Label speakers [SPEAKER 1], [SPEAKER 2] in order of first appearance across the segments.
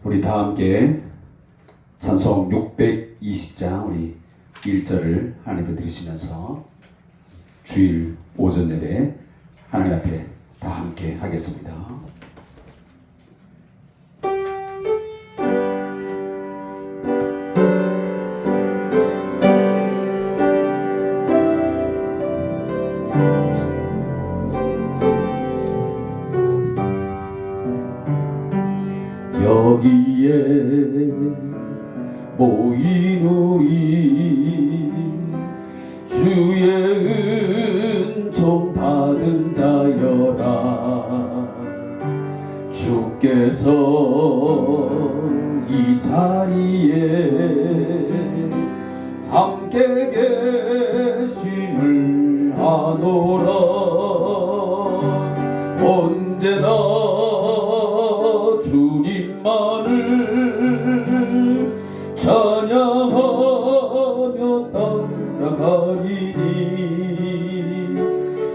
[SPEAKER 1] 우리 다 함께 찬송 620장 우리 1절을 하나님 앞에 드리시면서 주일 오전 예배 하나님 앞에 다 함께 하겠습니다. 여기에 모인 우리 주의 은총 받은 자여라. 주께서 이 자리에 함께 계심을 아노라. 언제나 주님만을 찬양하며 따라가리니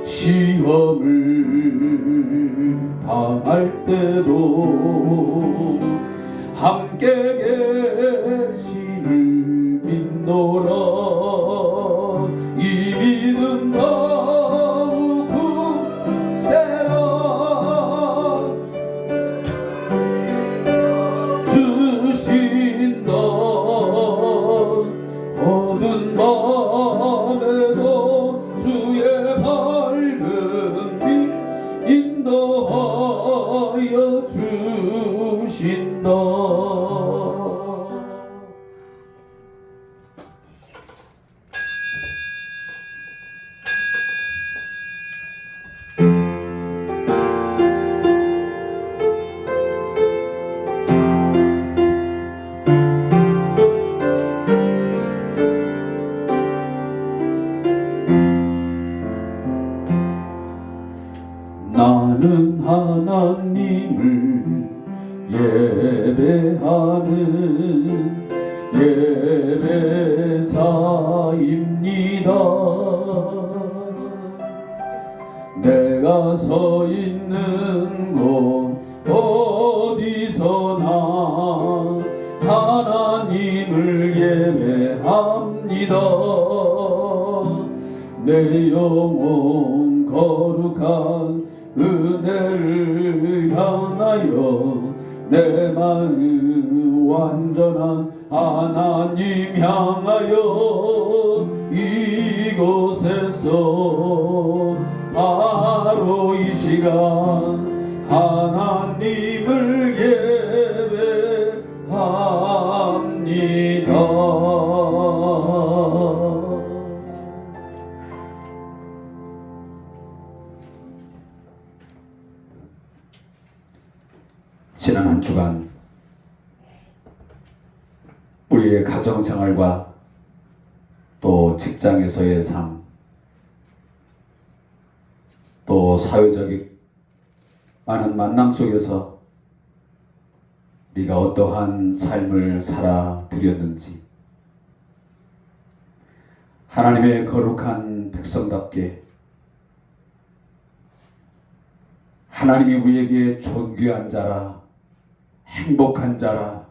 [SPEAKER 1] 시험을 당할 때도 함께 계심을 믿노라. 이 믿음 더욱 굳세라. 주신다 어두운 밤에도 주의 밝은 빛 인도하여 주신다. 나는 하나님을 예배하는 예배자입니다. 내가 서 있는 곳 어디서나 하나님을 예배합니다. 내 영혼 거룩한 은혜를 향하여 내 마음 완전한 하나님 향하여 이곳에서 바로 이 시간 하나님을 예배합니다. 지난 한 주간 우리의 가정생활과 또 직장에서의 삶, 또 사회적인 많은 만남 속에서 우리가 어떠한 삶을 살아드렸는지, 하나님의 거룩한 백성답게 하나님이 우리에게 존귀한 자라 행복한 자라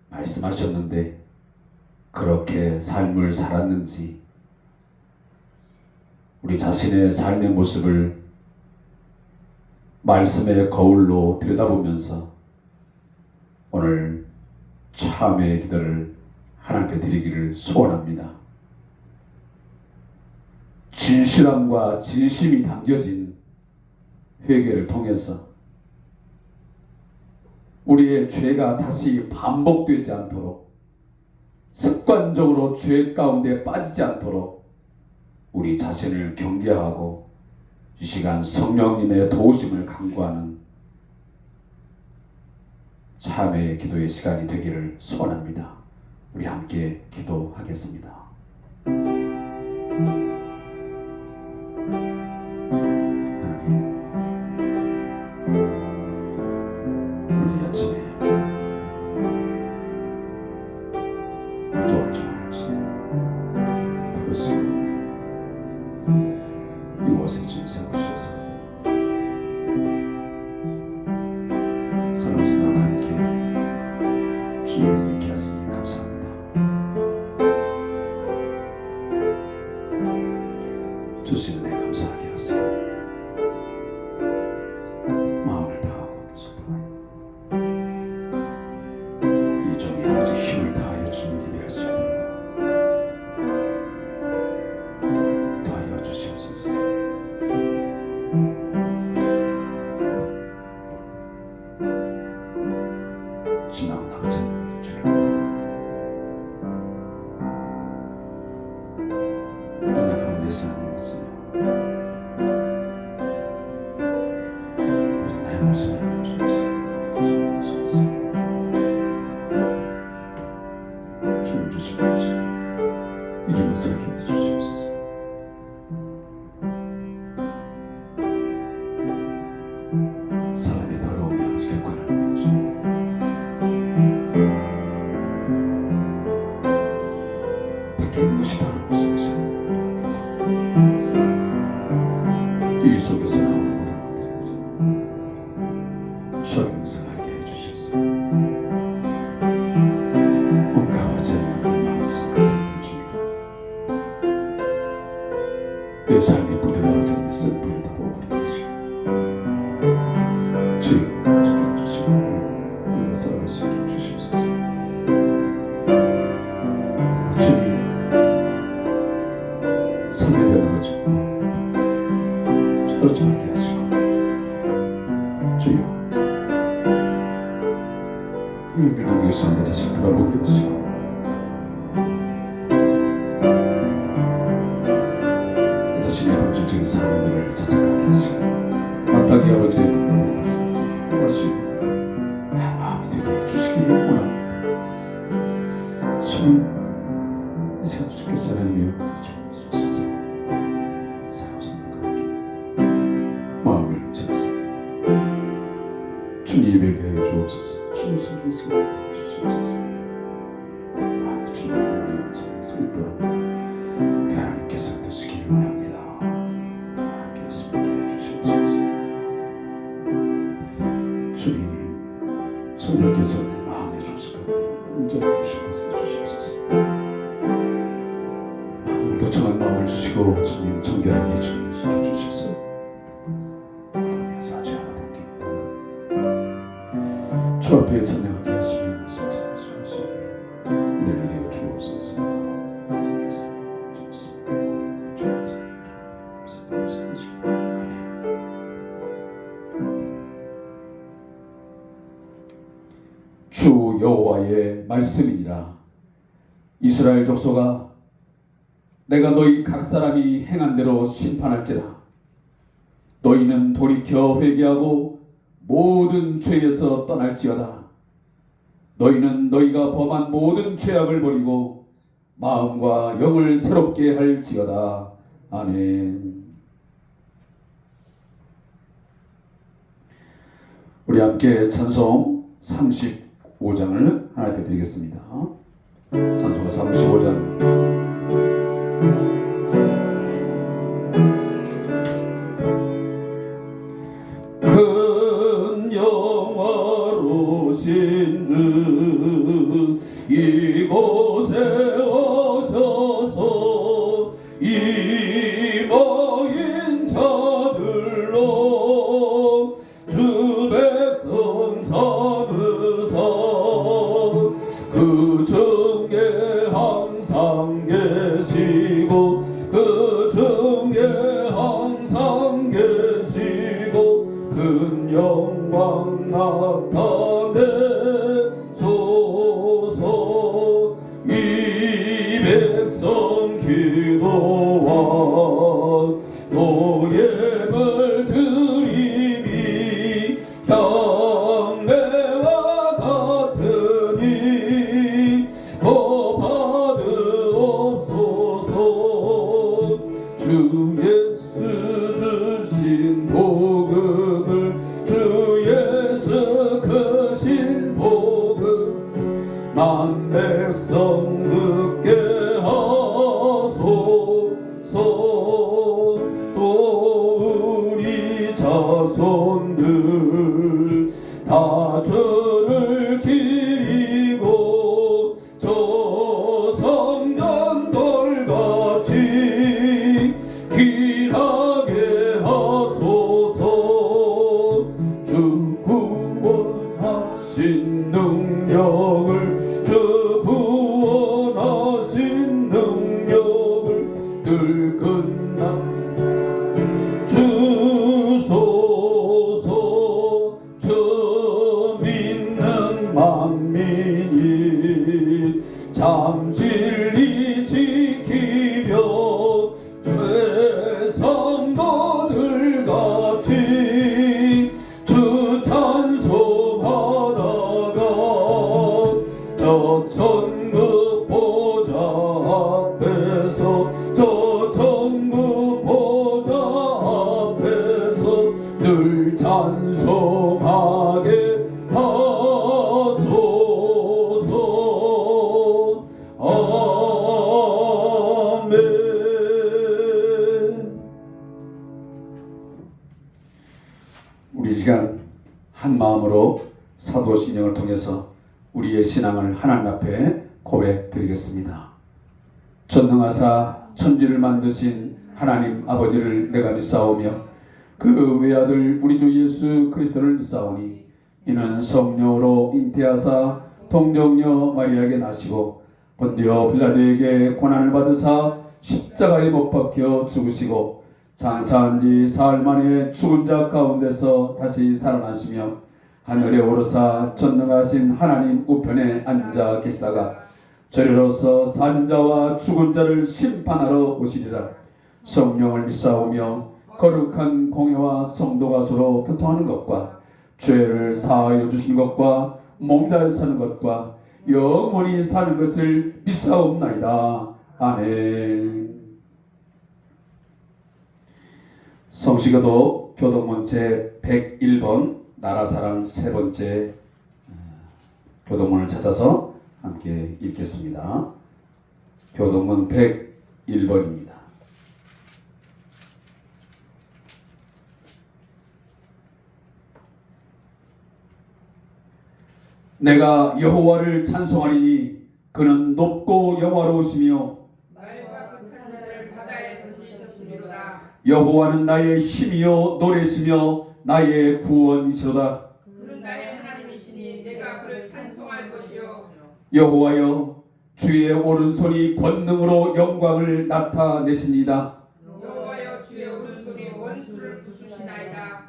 [SPEAKER 1] 말씀하셨는데 그렇게 삶을 살았는지, 우리 자신의 삶의 모습을 말씀의 거울로 들여다보면서 오늘 참회의 기도를 하나님께 드리기를 소원합니다. 진실함과 진심이 담겨진 회개를 통해서 우리의 죄가 다시 반복되지 않도록, 습관적으로 죄 가운데 빠지지 않도록 우리 자신을 경계하고 이 시간 성령님의 도우심을 간구하는 참회의 기도의 시간이 되기를 소원합니다. 우리 함께 기도하겠습니다. 이곳에 좀 세우셔서 사랑스러운 함께 주의 영생을 알게 해주셨어요. 온갖 재난을 마음 생각했던 주님, 내 삶이 부대로 되는 쓴뿌리를 다 부어버리게 하시고 주여 주께 주시고 우리가 살아갈 수 있게 주시옵소서. 주님 삶의 변화가 떨어지 말게 하시고 주여 우리를 위해서 내 자신 돌아보게 하시고 내 자신의 본질적인 삶을 찾아가게 하시고 마땅히 아버지의 뜻을 구할 수 있는 마음이 되게 해주시기를 원합니다. 주님 이 시간 주께서 하나님이여 주옵소서. 사랑스럽게 마음을 찾아서 주님 예배하게 하여 주옵소서. 주님 성경에서 주시옵소서. 주님을 영성에서 있도록 하나님께서 드시기를 원합니다. 하나님께서 해 주시옵소서. 주님 성령께서 내 마음에 주시고 온전히 주시옵소서. 도청한 마음을 주시고 주님 청결하게 해주셔서 주 앞에 찬양하게 하시며 내리려 주옵소서. 주 여호와의 말씀이니라. 이스라엘 족속아, 내가 너희 각 사람이 행한 대로 심판할지라. 너희는 돌이켜 회개하고 모든 죄에서 떠날지어다. 너희는 너희가 범한 모든 죄악을 버리고 마음과 영을 새롭게 할지어다. 아멘. 우리 함께 찬송 35장을 하나님께 드리겠습니다. 찬송가 35장. 큰 영화로신 주 이곳에 오셔서 이방인 자들로 주 백성 삼으사 그 중에 항상 계시고 그 중에 항상 계시고 큰 영광 나타내소서. 이 백성 기도와 노예를 드림이 향내와 같으니 받으옵소서. 주 예수 주신 복음을 주 예수 크신 복음 만 백성 듣게 하소서. 또 우리 자손들 다 주를 기리고 저 성전 돌같이 길하게 하소서. 주 구원하신 능력을 주 구원하신 능력을 늘 끝난 주소서. 주 믿는 만민이 참 진리 지키며 주의 성도들 같이 주 찬송하다가 한 마음으로 사도신경을 통해서 우리의 신앙을 하나님 앞에 고백드리겠습니다. 전능하사 천지를 만드신 하나님 아버지를 내가 믿사오며 그 외아들 우리 주 예수 그리스도를 믿사오니 이는 성령으로 잉태하사 동정녀 마리아에게 나시고 본디오 빌라도에게 고난을 받으사 십자가에 못 박혀 죽으시고 장사한 지 사흘 만에 죽은 자 가운데서 다시 살아나시며 하늘에 오르사 전능하신 하나님 우편에 앉아 계시다가 저리로서 산 자와 죽은 자를 심판하러 오시리라. 성령을 믿사오며 거룩한 공회와 성도가 서로 교통하는 것과 죄를 사하여 주시는 것과 몸이 다시 사는 것과 영원히 사는 것을 믿사옵나이다. 아멘. 성시교도 교동문 제 101번 나라사랑 세 번째 교동문을 찾아서 함께 읽겠습니다. 교동문 101번입니다. 내가 여호와를 찬송하리니 그는 높고 영화로우시며
[SPEAKER 2] 말과 극한 자를 바다에 던지셨음이로다.
[SPEAKER 1] 여호와는 나의 힘이요 노래시며 나의 구원이시로다.
[SPEAKER 2] 그는 나의 하나님이시니 내가 그를 찬송할 것이요.
[SPEAKER 1] 여호와여 주의 오른손이 권능으로 영광을 나타내시니이다.
[SPEAKER 2] 여호와여 주의 오른손이 원수를 부수시나이다.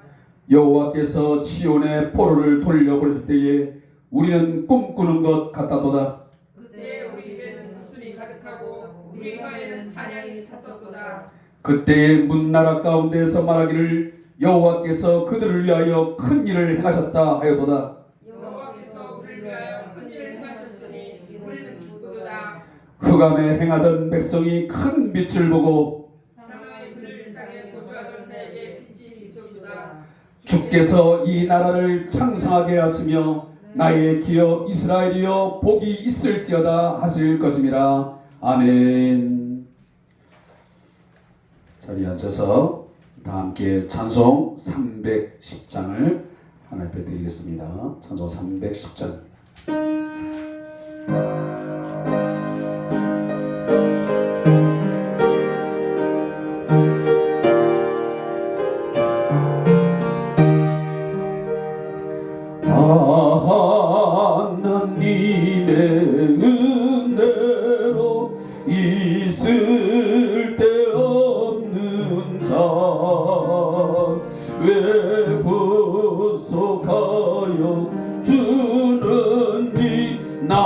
[SPEAKER 1] 여호와께서 시온의 포로를 돌려보냈을 때에 우리는 꿈꾸는 것 같다도다.
[SPEAKER 2] 그때 우리 입에는 웃음이 가득하고 우리 혀에는 찬양이 찼었도다.
[SPEAKER 1] 그때의 문나라 가운데서 말하기를 여호와께서 그들을 위하여 큰 일을 행하셨다 하여도다.
[SPEAKER 2] 여호와께서 우리를 위하여 큰 일을 행하셨으니 우리는 기쁘도다.
[SPEAKER 1] 흑암에 행하던 백성이 큰 빛을 보고
[SPEAKER 2] 사망의 그늘 땅에 거주하던 자에게 빛이 비춰주다.
[SPEAKER 1] 주께서 이 나라를 창성하게 하시며 나의 기업 이스라엘이여 복이 있을지어다 하실 것임이라. 아멘. 자리에 앉아서 다 함께 찬송 310장을 하나님 앞에 드리겠습니다. 찬송 310장입니다. 하나님의 은혜로 있을 데 없는 자 왜 구속하여 주는지 난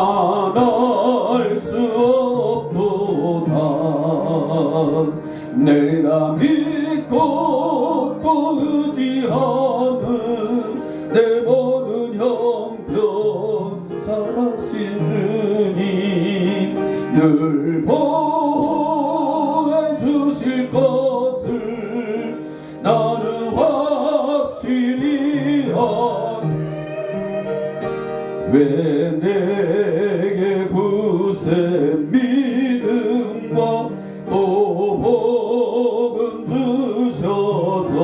[SPEAKER 1] 알 수 없도다. 내가 믿고 또 의지하는 내 모든 형편 잘하신 주님 늘 보호해 주실 것을 나는 확실히 왜 내게 구세 믿음과 또 복음 주셔서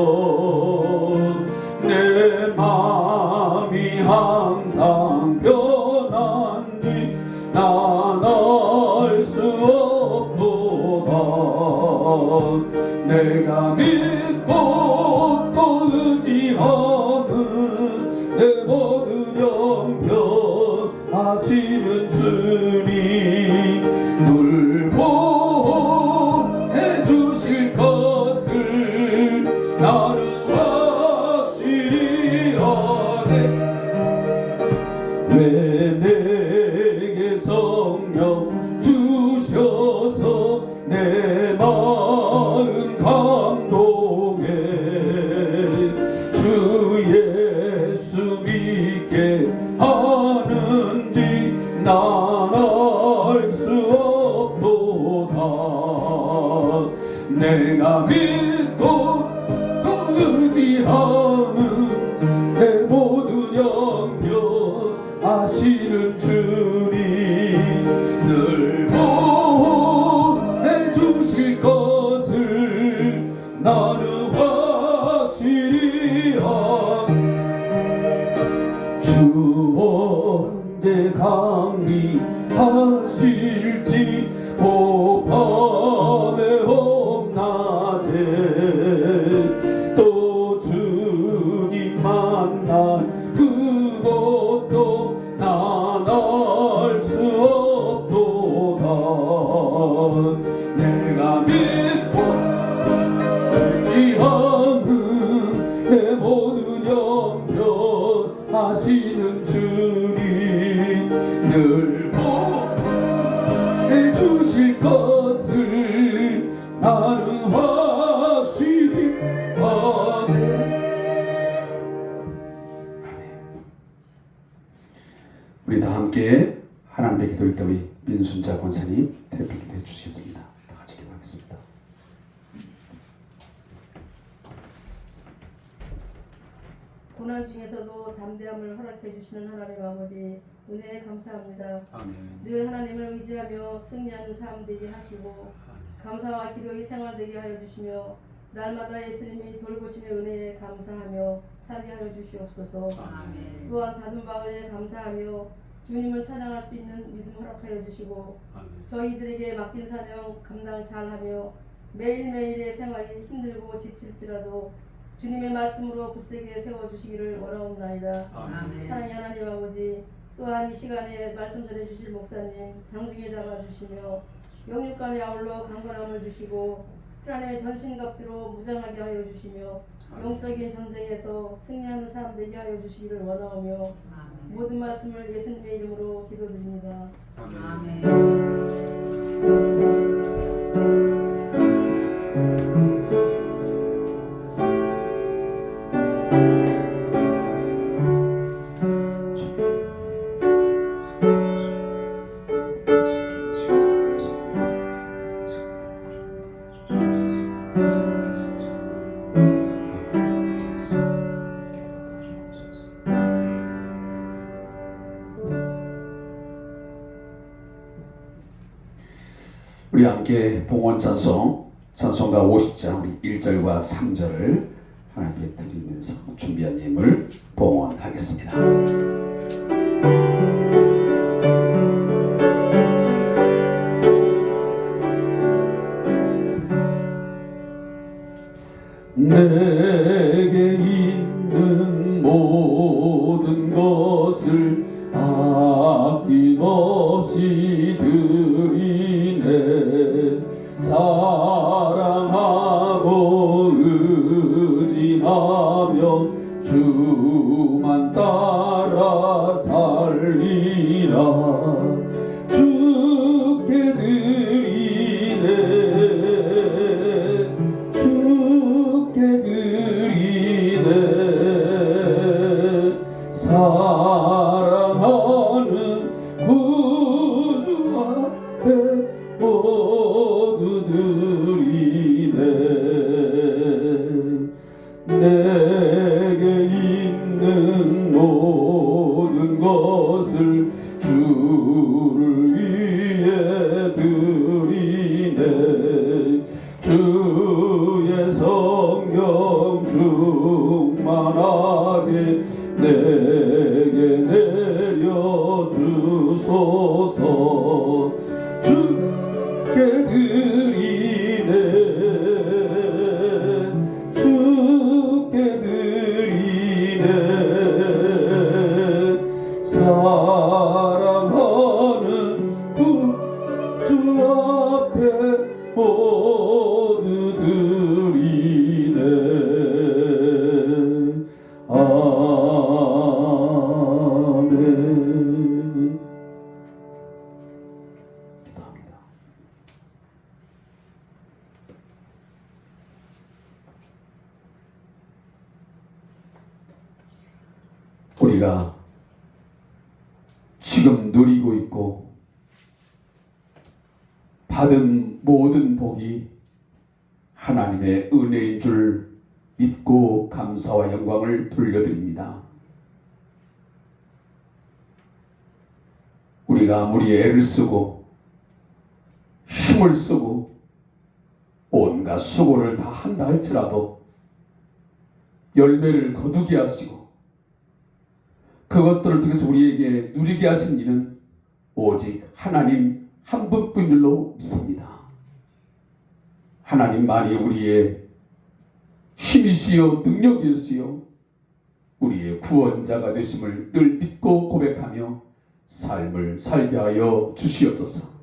[SPEAKER 1] 내 마음이 항상 변한지 난 알 수 없도다. 내가 믿고 또 의지하는 내 모든 형편 하시는 주님 늘 보호해 주실 것을 나는 확실히 아네. 왜 내게 성령 주셔서 내 마음 감동해 주 예수 믿게 하는지 난 알 수 없도다. 내가 믿고 또 의지하는 내 모든 형편 아시는 주님 늘 보호해 주실 것을 나는 확실히 주 언제 강림하실지 오 밤에 밤낮에 또 주님 만날 그것도 난 알 수 없도다. 내가 믿고 의지하는 내 모든 영변 하시는 주님 늘 보내주실 것을 나는 확실히 아네. 우리 다 함께 하나님의 기도할 때 우리 민순자 권사님 대표 기도해 주시겠습니다. 다 같이 기도하겠습니다.
[SPEAKER 3] 고난 중에서도 담대함을 허락해 주시는 하나님 아버지 은혜에 감사합니다.
[SPEAKER 1] 아멘.
[SPEAKER 3] 늘 하나님을 의지하며 승리하는 삶 되게 하시고 감사와 기도의 생활 되게 하여 주시며 날마다 예수님이 돌보시며 은혜에 감사하며 살게 하여 주시옵소서.
[SPEAKER 1] 아멘.
[SPEAKER 3] 또한 받은 바 은혜에 감사하며 주님을 찬양할 수 있는 믿음 허락하여 주시고
[SPEAKER 1] 아멘.
[SPEAKER 3] 저희들에게 맡긴 사명 감당 잘하며 매일매일의 생활이 힘들고 지칠지라도 주님의 말씀으로 굳세게 세워주시기를 원하옵나이다.
[SPEAKER 1] 아멘.
[SPEAKER 3] 사랑의 하나님 아버지, 또한 이 시간에 말씀 전해주실 목사님 장중에 잡아주시며 영육간에 아울러 강건함을 주시고 하나님의 전신갑주로 무장하게 하여 주시며 영적인 전쟁에서 승리하는 삶 되게 하여 주시기를 원하오며 모든 말씀을 예수님의 이름으로 기도드립니다.
[SPEAKER 1] 우리 함께 봉헌 찬송가 50장 우리 1절과 3절을 하나님께 드리면서 준비한 예물 봉헌하겠습니다. 내게 있는 모든 것을 아낌없이 드리네. 사랑하고 의지하며 주만 따라 살리라. 주께 드리네. 주께 드리네. 사랑하는 구주 앞에 모두 드리네. 내게 있는 모든 것을 주를 위해 드리네. 주의 성령 충만하게 내게 내려주소서. 주께 드리네. 주께 드리네. 사랑하는 구주 앞에 모두 드리네. 아멘. 기도합니다. 우리가 지금 누리고 있고 받은 모든 복이 하나님의 은혜인 줄 믿고 감사와 영광을 돌려드립니다. 우리가 아무리 애를 쓰고 힘을 쓰고 온갖 수고를 다 한다 할지라도 열매를 거두게 하시고 그것들을 통해서 우리에게 누리게 하신 이는 오직 하나님 한 분뿐인 줄로 믿습니다. 하나님만이 우리의 힘이시요 능력이시요 우리의 구원자가 되심을 늘 믿고 고백하며 삶을 살게 하여 주시옵소서.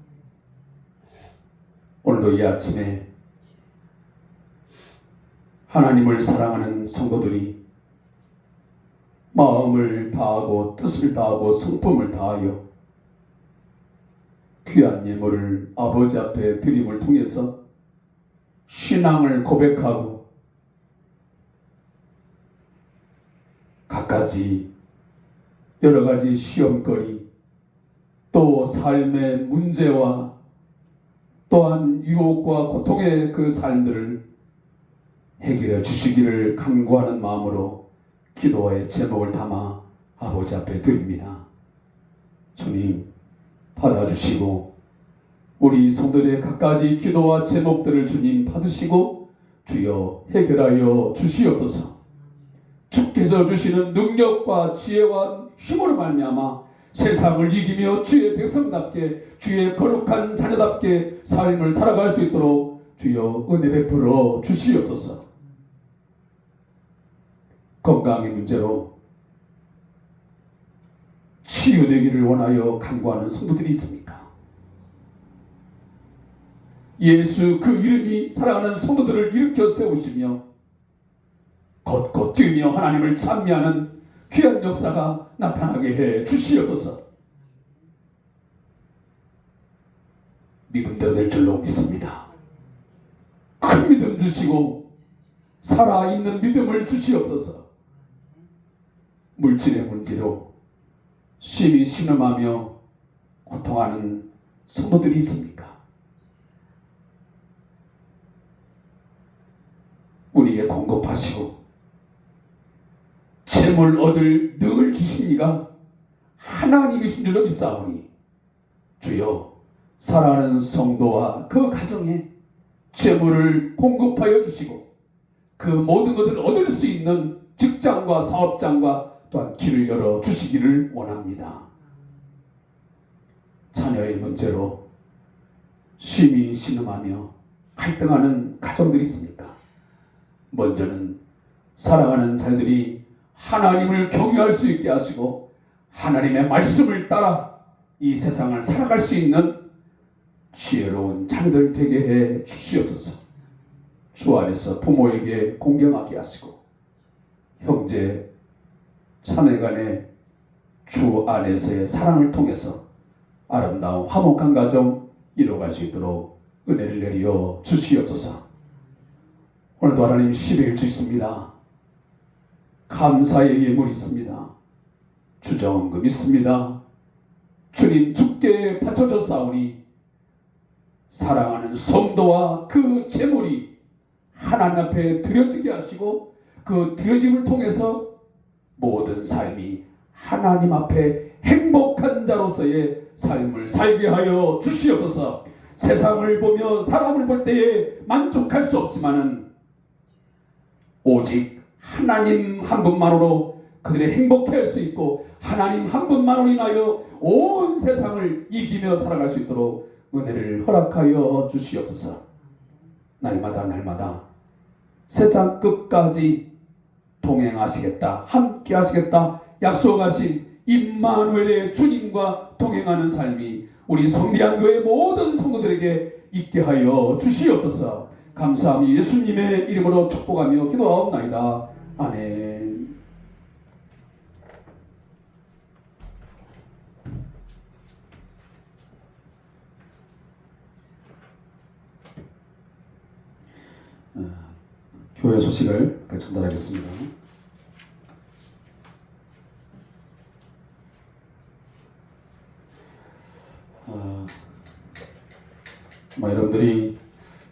[SPEAKER 1] 오늘도 이 아침에 하나님을 사랑하는 성도들이 마음을 다하고 뜻을 다하고 성품을 다하여 귀한 예물을 아버지 앞에 드림을 통해서 신앙을 고백하고 갖가지 여러 가지 시험거리 또 삶의 문제와 또한 유혹과 고통의 그 삶들을 해결해 주시기를 간구하는 마음으로 기도의 제목을 담아 아버지 앞에 드립니다. 주님 받아주시고 우리 성도들의 갖가지 기도와 제목들을 주님 받으시고 주여 해결하여 주시옵소서. 주께서 주시는 능력과 지혜와 힘으로 말미암아 세상을 이기며 주의 백성답게 주의 거룩한 자녀답게 삶을 살아갈 수 있도록 주여 은혜 베풀어 주시옵소서. 건강의 문제로 치유되기를 원하여 간구하는 성도들이 있습니까? 예수 그 이름이 사랑하는 성도들을 일으켜 세우시며 걷고 뛰며 하나님을 찬미하는 귀한 역사가 나타나게 해 주시옵소서. 믿음대로 될 줄로 믿습니다. 큰 믿음 주시고 살아있는 믿음을 주시옵소서. 물질의 문제로 심히 신음하며 고통하는 성도들이 있습니까? 우리에게 공급하시고 재물 얻을 늘 주시니가 하나님이신 줄로 믿사오니 주여 사랑하는 성도와 그 가정에 재물을 공급하여 주시고 그 모든 것을 얻을 수 있는 직장과 사업장과 또한 길을 열어 주시기를 원합니다. 자녀의 문제로 심히 신음하며 갈등하는 가정들이 있습니까? 먼저는 사랑하는 자녀들이 하나님을 경외할 수 있게 하시고 하나님의 말씀을 따라 이 세상을 살아갈 수 있는 지혜로운 자녀들 되게 해 주시옵소서. 주 안에서 부모에게 공경하게 하시고 형제 자매간의 주 안에서의 사랑을 통해서 아름다운 화목한 가정 이뤄갈 수 있도록 은혜를 내려 주시옵소서. 오늘도 하나님 10일 주 있습니다. 감사의 예물이 있습니다. 주정금 있습니다. 주님 주께 바쳐졌사오니 사랑하는 성도와 그 재물이 하나님 앞에 드려지게 하시고 그 드려짐을 통해서 모든 삶이 하나님 앞에 행복한 자로서의 삶을 살게 하여 주시옵소서. 세상을 보며 사람을 볼 때에 만족할 수 없지만은 오직 하나님 한 분만으로 그들이 행복해 할 수 있고 하나님 한 분만으로 인하여 온 세상을 이기며 살아갈 수 있도록 은혜를 허락하여 주시옵소서. 날마다 세상 끝까지 동행하시겠다, 함께 하시겠다 약속하신 임마누엘의 주님과 동행하는 삶이 우리 성리안교회 모든 성도들에게 있게 하여 주시옵소서. 감사하며 예수님의 이름으로 축복하며 기도하옵나이다. 아멘. 교회 소식을 전달하겠습니다. 여러분들이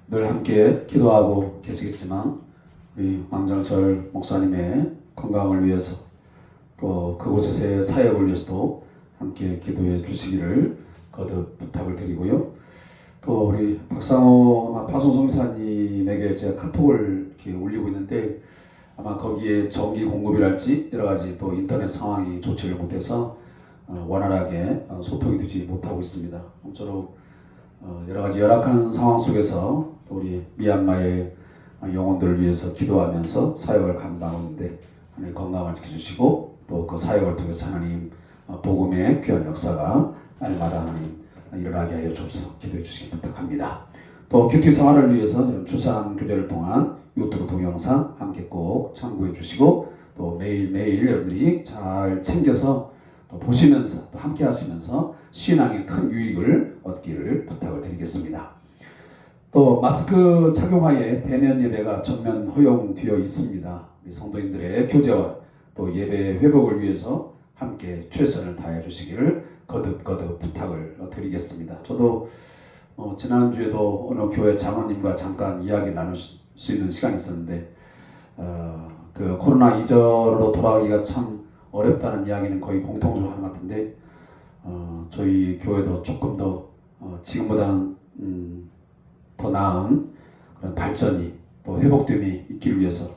[SPEAKER 1] 늘 함께 기도하고 계시겠지만 우리 왕장철 목사님의 건강을 위해서 또 그곳에서의 사역을 위해서도 함께 기도해 주시기를 거듭 부탁을 드리고요. 또 우리 박상호 파송성사님에게 제가 카톡을 이렇게 올리고 있는데 아마 거기에 전기 공급이랄지 여러 가지 또 인터넷 상황이 좋지를 못해서 원활하게 소통이 되지 못하고 있습니다. 아무쪼록 여러 가지 열악한 상황 속에서 또 우리 미얀마의 영혼들을 위해서 기도하면서 사역을 감당하는데 하나님 건강을 지켜주시고 또 그 사역을 통해서 하나님 복음의 귀한 역사가 날마다 하나님 일어나게 하여 주옵소서. 기도해 주시기 부탁합니다. 또 큐티 생활을 위해서 이런 주상 교제를 통한 유튜브 동영상 함께 꼭 참고해 주시고 또 매일매일 여러분들이 잘 챙겨서 또 보시면서 또 함께 하시면서 신앙의 큰 유익을 얻기를 부탁을 드리겠습니다. 또 마스크 착용하에 대면 예배가 전면 허용되어 있습니다. 우리 성도님들의 교제와 또 예배 회복을 위해서 함께 최선을 다해 주시기를 거듭 부탁을 드리겠습니다. 저도 지난주에도 어느 교회 장로님과 잠깐 이야기 나눌 수 있는 시간이 있었는데 그 코로나 이전으로 돌아가기가 참 어렵다는 이야기는 거의 공통적으로 하는 것 같은데 저희 교회도 조금 더 지금보다는 더 나은 그런 발전이 또 회복됨이 있기를 위해서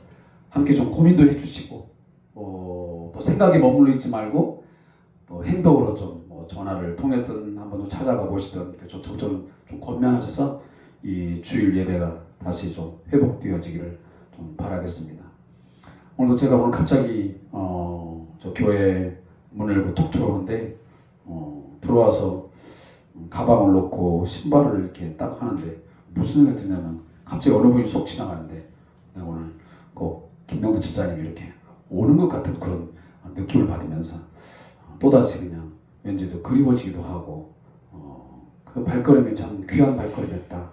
[SPEAKER 1] 함께 좀 고민도 해주시고 또 생각에 머물러 있지 말고 또 행동으로 좀 전화를 통해서든 한번 찾아가 보시든 좀 권면하셔서 이 주일 예배가 다시 좀 회복되어지기를 좀 바라겠습니다. 오늘도 제가 오늘 갑자기 저 교회 문을 툭 들어오는데 들어와서 가방을 놓고 신발을 이렇게 딱 하는데 무슨 생각이 드냐면 갑자기 어느 분이 쏙 지나가는데 내가 오늘 꼭 김명도 집사님이 이렇게 오는 것 같은 그런 느낌을 받으면서 또다시 그냥 왠지 더 그리워지기도 하고 그 발걸음이 참 귀한 발걸음이었다.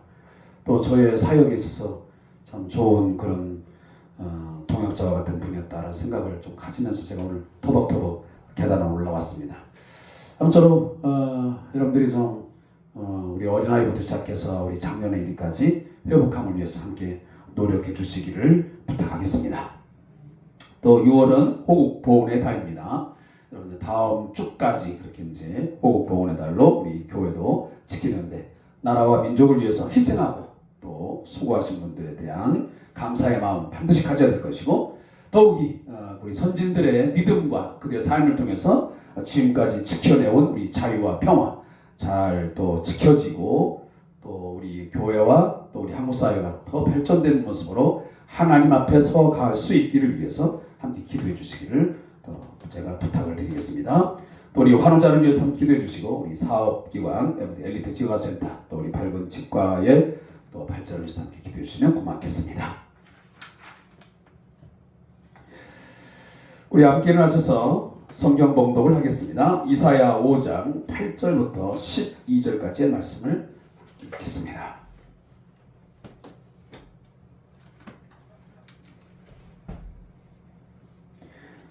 [SPEAKER 1] 또 저의 사역에 있어서 참 좋은 그런 동역자와 같은 분이었다라는 생각을 좀 가지면서 제가 오늘 터벅터벅 계단을 올라왔습니다. 아무쪼록 여러분들이 좀 우리 어린아이부터 시작해서 우리 작년의 일까지 회복함을 위해서 함께 노력해 주시기를 부탁하겠습니다. 또 6월은 호국 보훈의 달입니다. 여러분 다음 주까지 그렇게 이제 호국 보훈의 달로 우리 교회도 지키는데 나라와 민족을 위해서 희생하고 또 수고하신 분들에 대한 감사의 마음 반드시 가져야 될 것이고 더욱이 우리 선진들의 믿음과 그들의 삶을 통해서 지금까지 지켜내온 우리 자유와 평화 잘 또 지켜지고 또 우리 교회와 또 우리 한국 사회가 더 발전된 모습으로 하나님 앞에 서 갈 수 있기를 위해서 함께 기도해 주시기를 제가 부탁을 드리겠습니다. 또 우리 환우자를 위해서 기도해 주시고 우리 사업기관 엘리트 치과센터 또 우리 밝은 치과의 또 발전을 위해서 함께 기도해 주시면 고맙겠습니다. 우리 함께 일어나셔서 성경 봉독을 하겠습니다. 이사야 5장 8절부터 12절까지의 말씀을 읽겠습니다.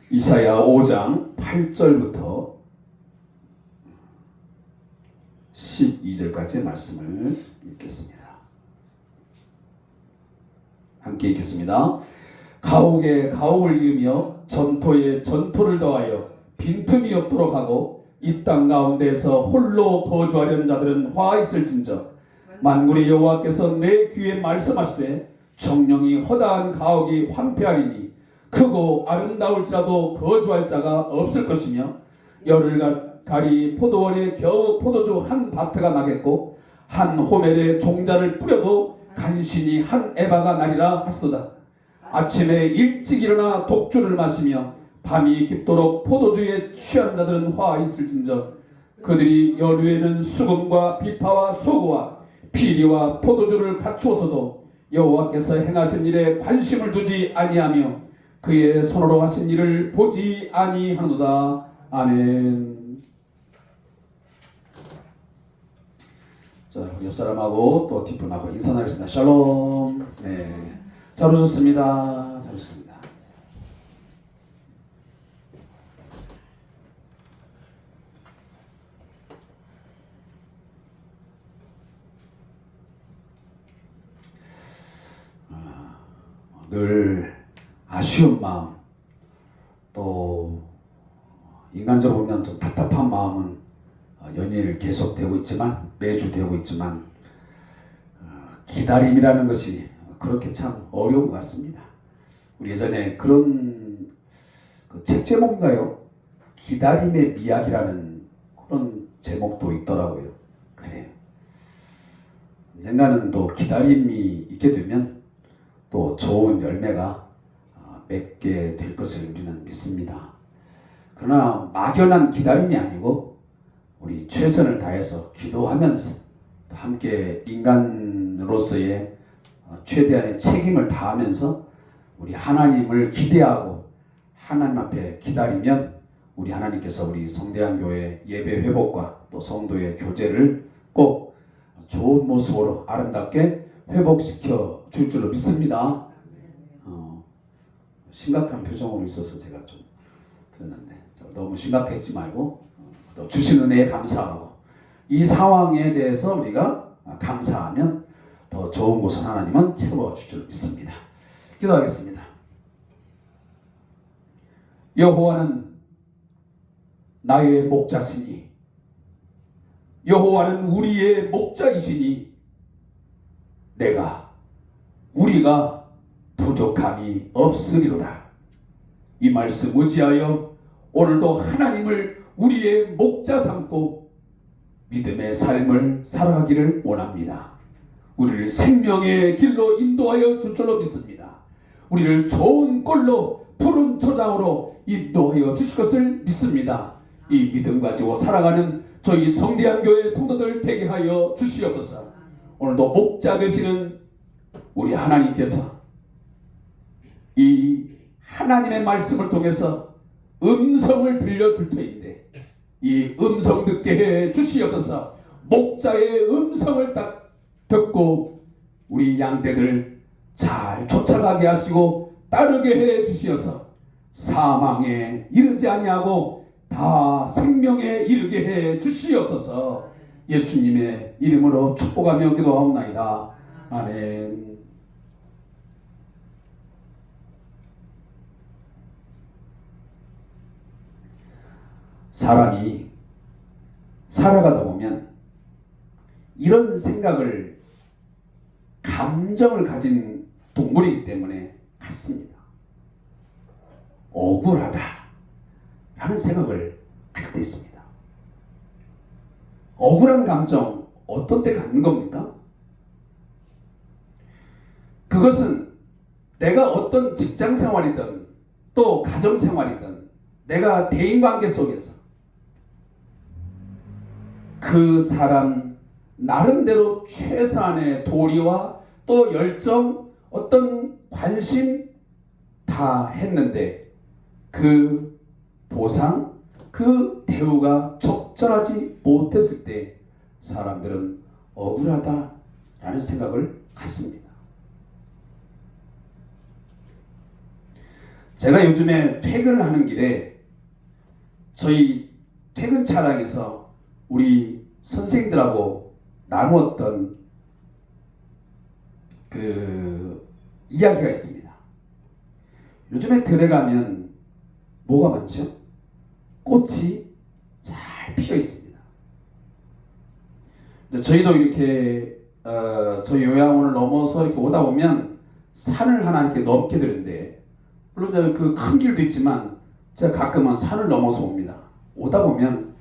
[SPEAKER 1] 이사야 5장 8절부터 12절까지의 말씀을 읽겠습니다. 함께 읽겠습니다. 가옥에 가옥을 이으며 전토에 전토를 더하여 빈틈이 없도록 하고 이 땅 가운데에서 홀로 거주하려는 자들은 화 있을진저 만군의 여호와께서 내 귀에 말씀하시되 정령이 허다한 가옥이 황폐하리니 크고 아름다울지라도 거주할 자가 없을 것이며 열흘 가리 포도원에 겨우 포도주 한 바트가 나겠고 한 호멜에 종자를 뿌려도 간신히 한 에바가 나리라 하시도다. 아침에 일찍 일어나 독주를 마시며 밤이 깊도록 포도주에 취하는 자들은 화 있을진저 그들이 연후에는 수금과 비파와 소고와 피리와 포도주를 갖추어서도 여호와께서 행하신 일에 관심을 두지 아니하며 그의 손으로 하신 일을 보지 아니하노다. 아멘. 자, 우리 옆 사람하고 또 뒷분하고 인사 나누겠습니다. 샬롬. 네, 잘 오셨습니다. 잘 오셨습니다. 늘 아쉬운 마음, 또 인간적으로 보면 좀 답답한 마음은 연일 계속 되고 있지만 매주 되고 있지만 기다림이라는 것이 그렇게 참 어려운 것 같습니다. 우리 예전에 그런 그 책 제목인가요? 기다림의 미학이라는 그런 제목도 있더라고요. 그래요. 언젠가는 또 기다림이 있게 되면 또 좋은 열매가 맺게 될 것을 우리는 믿습니다. 그러나 막연한 기다림이 아니고 우리 최선을 다해서 기도하면서 함께 인간으로서의 최대한의 책임을 다하면서 우리 하나님을 기대하고 하나님 앞에 기다리면 우리 하나님께서 우리 성대한 교회 예배 회복과 또 성도의 교제를 꼭 좋은 모습으로 아름답게 회복시켜 줄 줄로 믿습니다. 심각한 표정으로 있어서 제가 좀 들었는데 너무 심각했지 말고 또 주신 은혜에 감사하고 이 상황에 대해서 우리가 감사하면 더 좋은 곳을 하나님은 채워줄 줄 믿습니다. 기도하겠습니다. 여호와는 나의 목자시니 여호와는 우리의 목자이시니 우리가 부족함이 없으리로다. 이 말씀 의지하여 오늘도 하나님을 우리의 목자 삼고 믿음의 삶을 살아가기를 원합니다. 우리를 생명의 길로 인도하여 줄 줄로 믿습니다. 우리를 좋은 꼴로 푸른 초장으로 인도하여 주실 것을 믿습니다. 이 믿음 가지고 살아가는 저희 성대한 교회 성도들 되게 하여 주시옵소서. 오늘도 목자 되시는 우리 하나님께서 이 하나님의 말씀을 통해서 음성을 들려줄 터인데 이 음성 듣게 해 주시옵소서. 목자의 음성을 딱 듣고 우리 양떼들 잘 쫓아가게 하시고 따르게 해 주시어서 사망에 이르지 아니하고 다 생명에 이르게 해 주시옵소서. 예수님의 이름으로 축복하며 기도하옵나이다. 아멘. 사람이 살아가다 보면 이런 생각을 감정을 가진 동물이기 때문에 같습니다. 억울하다 라는 생각을 갖게 있습니다. 억울한 감정 어떤 때 갖는 겁니까? 그것은 내가 어떤 직장 생활이든 또 가정 생활이든 내가 대인관계 속에서 그 사람 나름대로 최소한의 도리와 또 열정, 어떤 관심 다 했는데 그 보상, 그 대우가 적절하지 못했을 때 사람들은 억울하다라는 생각을 갖습니다. 제가 요즘에 퇴근을 하는 길에 저희 퇴근 차량에서 우리 선생님들하고 나누었던 그 이야기가 있습니다. 요즘에 들에 가면 뭐가 많죠? 꽃이 잘 피어 있습니다. 저희도 이렇게 저희 요양원을 넘어서 이렇게 오다 보면 산을 하나 이렇게 넘게 되는데, 물론 그 큰 길도 있지만 제가 가끔은 산을 넘어서 옵니다. 오다 보면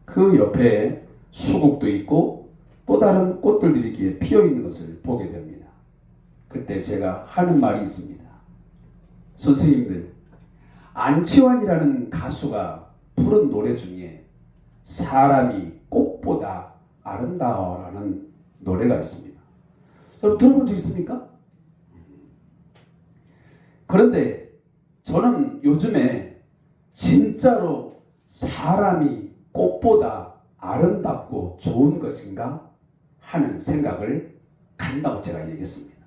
[SPEAKER 1] 그 옆에 수국도 있고 또 다른 꽃들이 이렇게 피어 있는 것을 보게 됩니다. 그때 제가 하는 말이 있습니다. 선생님들, 안치환이라는 가수가 부른 노래 중에 사람이 꽃보다 아름다워라는 노래가 있습니다. 여러분 들어본 적 있습니까? 그런데 저는 요즘에 진짜로 사람이 꽃보다 아름답고 좋은 것인가 하는 생각을 간다고 제가 얘기했습니다.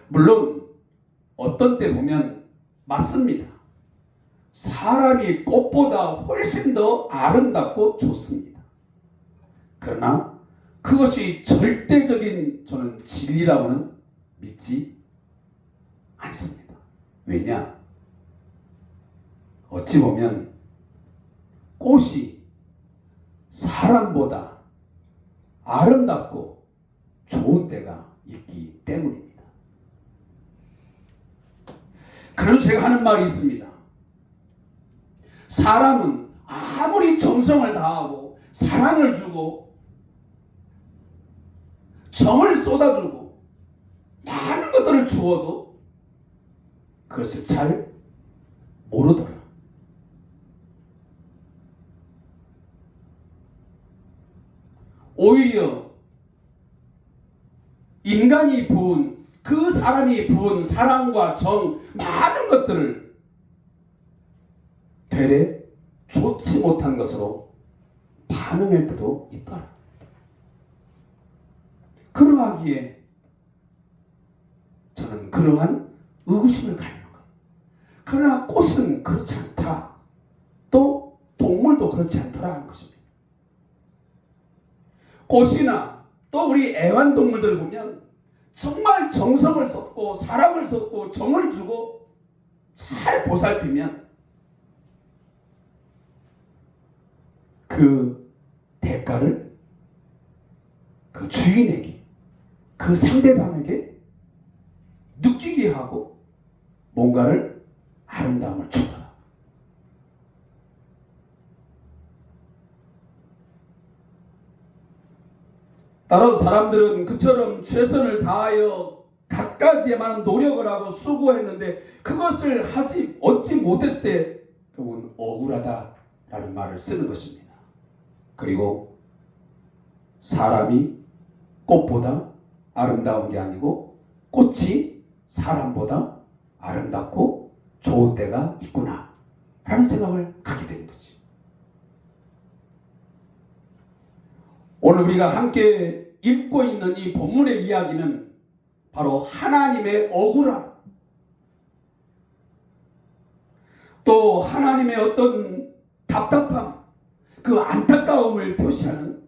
[SPEAKER 1] 물론 어떤 때 보면 맞습니다. 사람이 꽃보다 훨씬 더 아름답고 좋습니다. 그러나 그것이 절대적인 저는 진리라고는 믿지 않습니다. 왜냐? 어찌 보면 꽃이 사람보다 아름답고 좋은 때가 있기 때문입니다. 그래도 제가 하는 말이 있습니다. 사람은 아무리 정성을 다하고 사랑을 주고 정을 쏟아주고 많은 것들을 주어도 그것을 잘 모르더라. 오히려 인간이 부은, 그 사람이 부은 사랑과 정, 많은 것들을 되레 좋지 못한 것으로 반응할 때도 있더라. 그러하기에 저는 그러한 의구심을 가지는 거예요. 그러나 꽃은 그렇지 않다. 또 동물도 그렇지 않더라 하는 것입니다. 꽃이나 또 우리 애완동물들을 보면 정말 정성을 쏟고 사랑을 쏟고 정을 주고 잘 보살피면 그 대가를 그 주인에게, 그 상대방에게 느끼게 하고 뭔가를 아름다움을 주더라. 따라서 사람들은 그처럼 최선을 다하여 갖가지에 많은 노력을 하고 수고했는데 그것을 얻지 못했을 때 결국은 억울하다라는 말을 쓰는 것입니다. 그리고 사람이 꽃보다 아름다운 게 아니고 꽃이 사람보다 아름답고 좋은 때가 있구나 라는 생각을 하게 되는 거지. 오늘 우리가 함께 읽고 있는 이 본문의 이야기는 바로 하나님의 억울함, 또 하나님의 어떤 답답함, 그 안타까움을 표시하는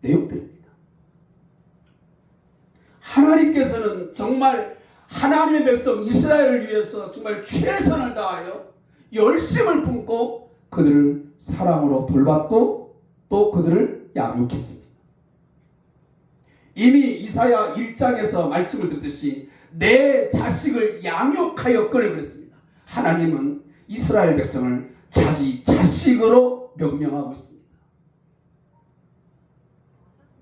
[SPEAKER 1] 내용들입니다. 하나님께서는 정말 하나님의 백성 이스라엘을 위해서 정말 최선을 다하여 열심을 품고 그들을 사랑으로 돌봤고 또 그들을 양육했습니다. 이미 이사야 1장에서 말씀을 듣듯이 내 자식을 양육하였거늘 그랬습니다. 하나님은 이스라엘 백성을 자기 자식으로 명명하고 있습니다.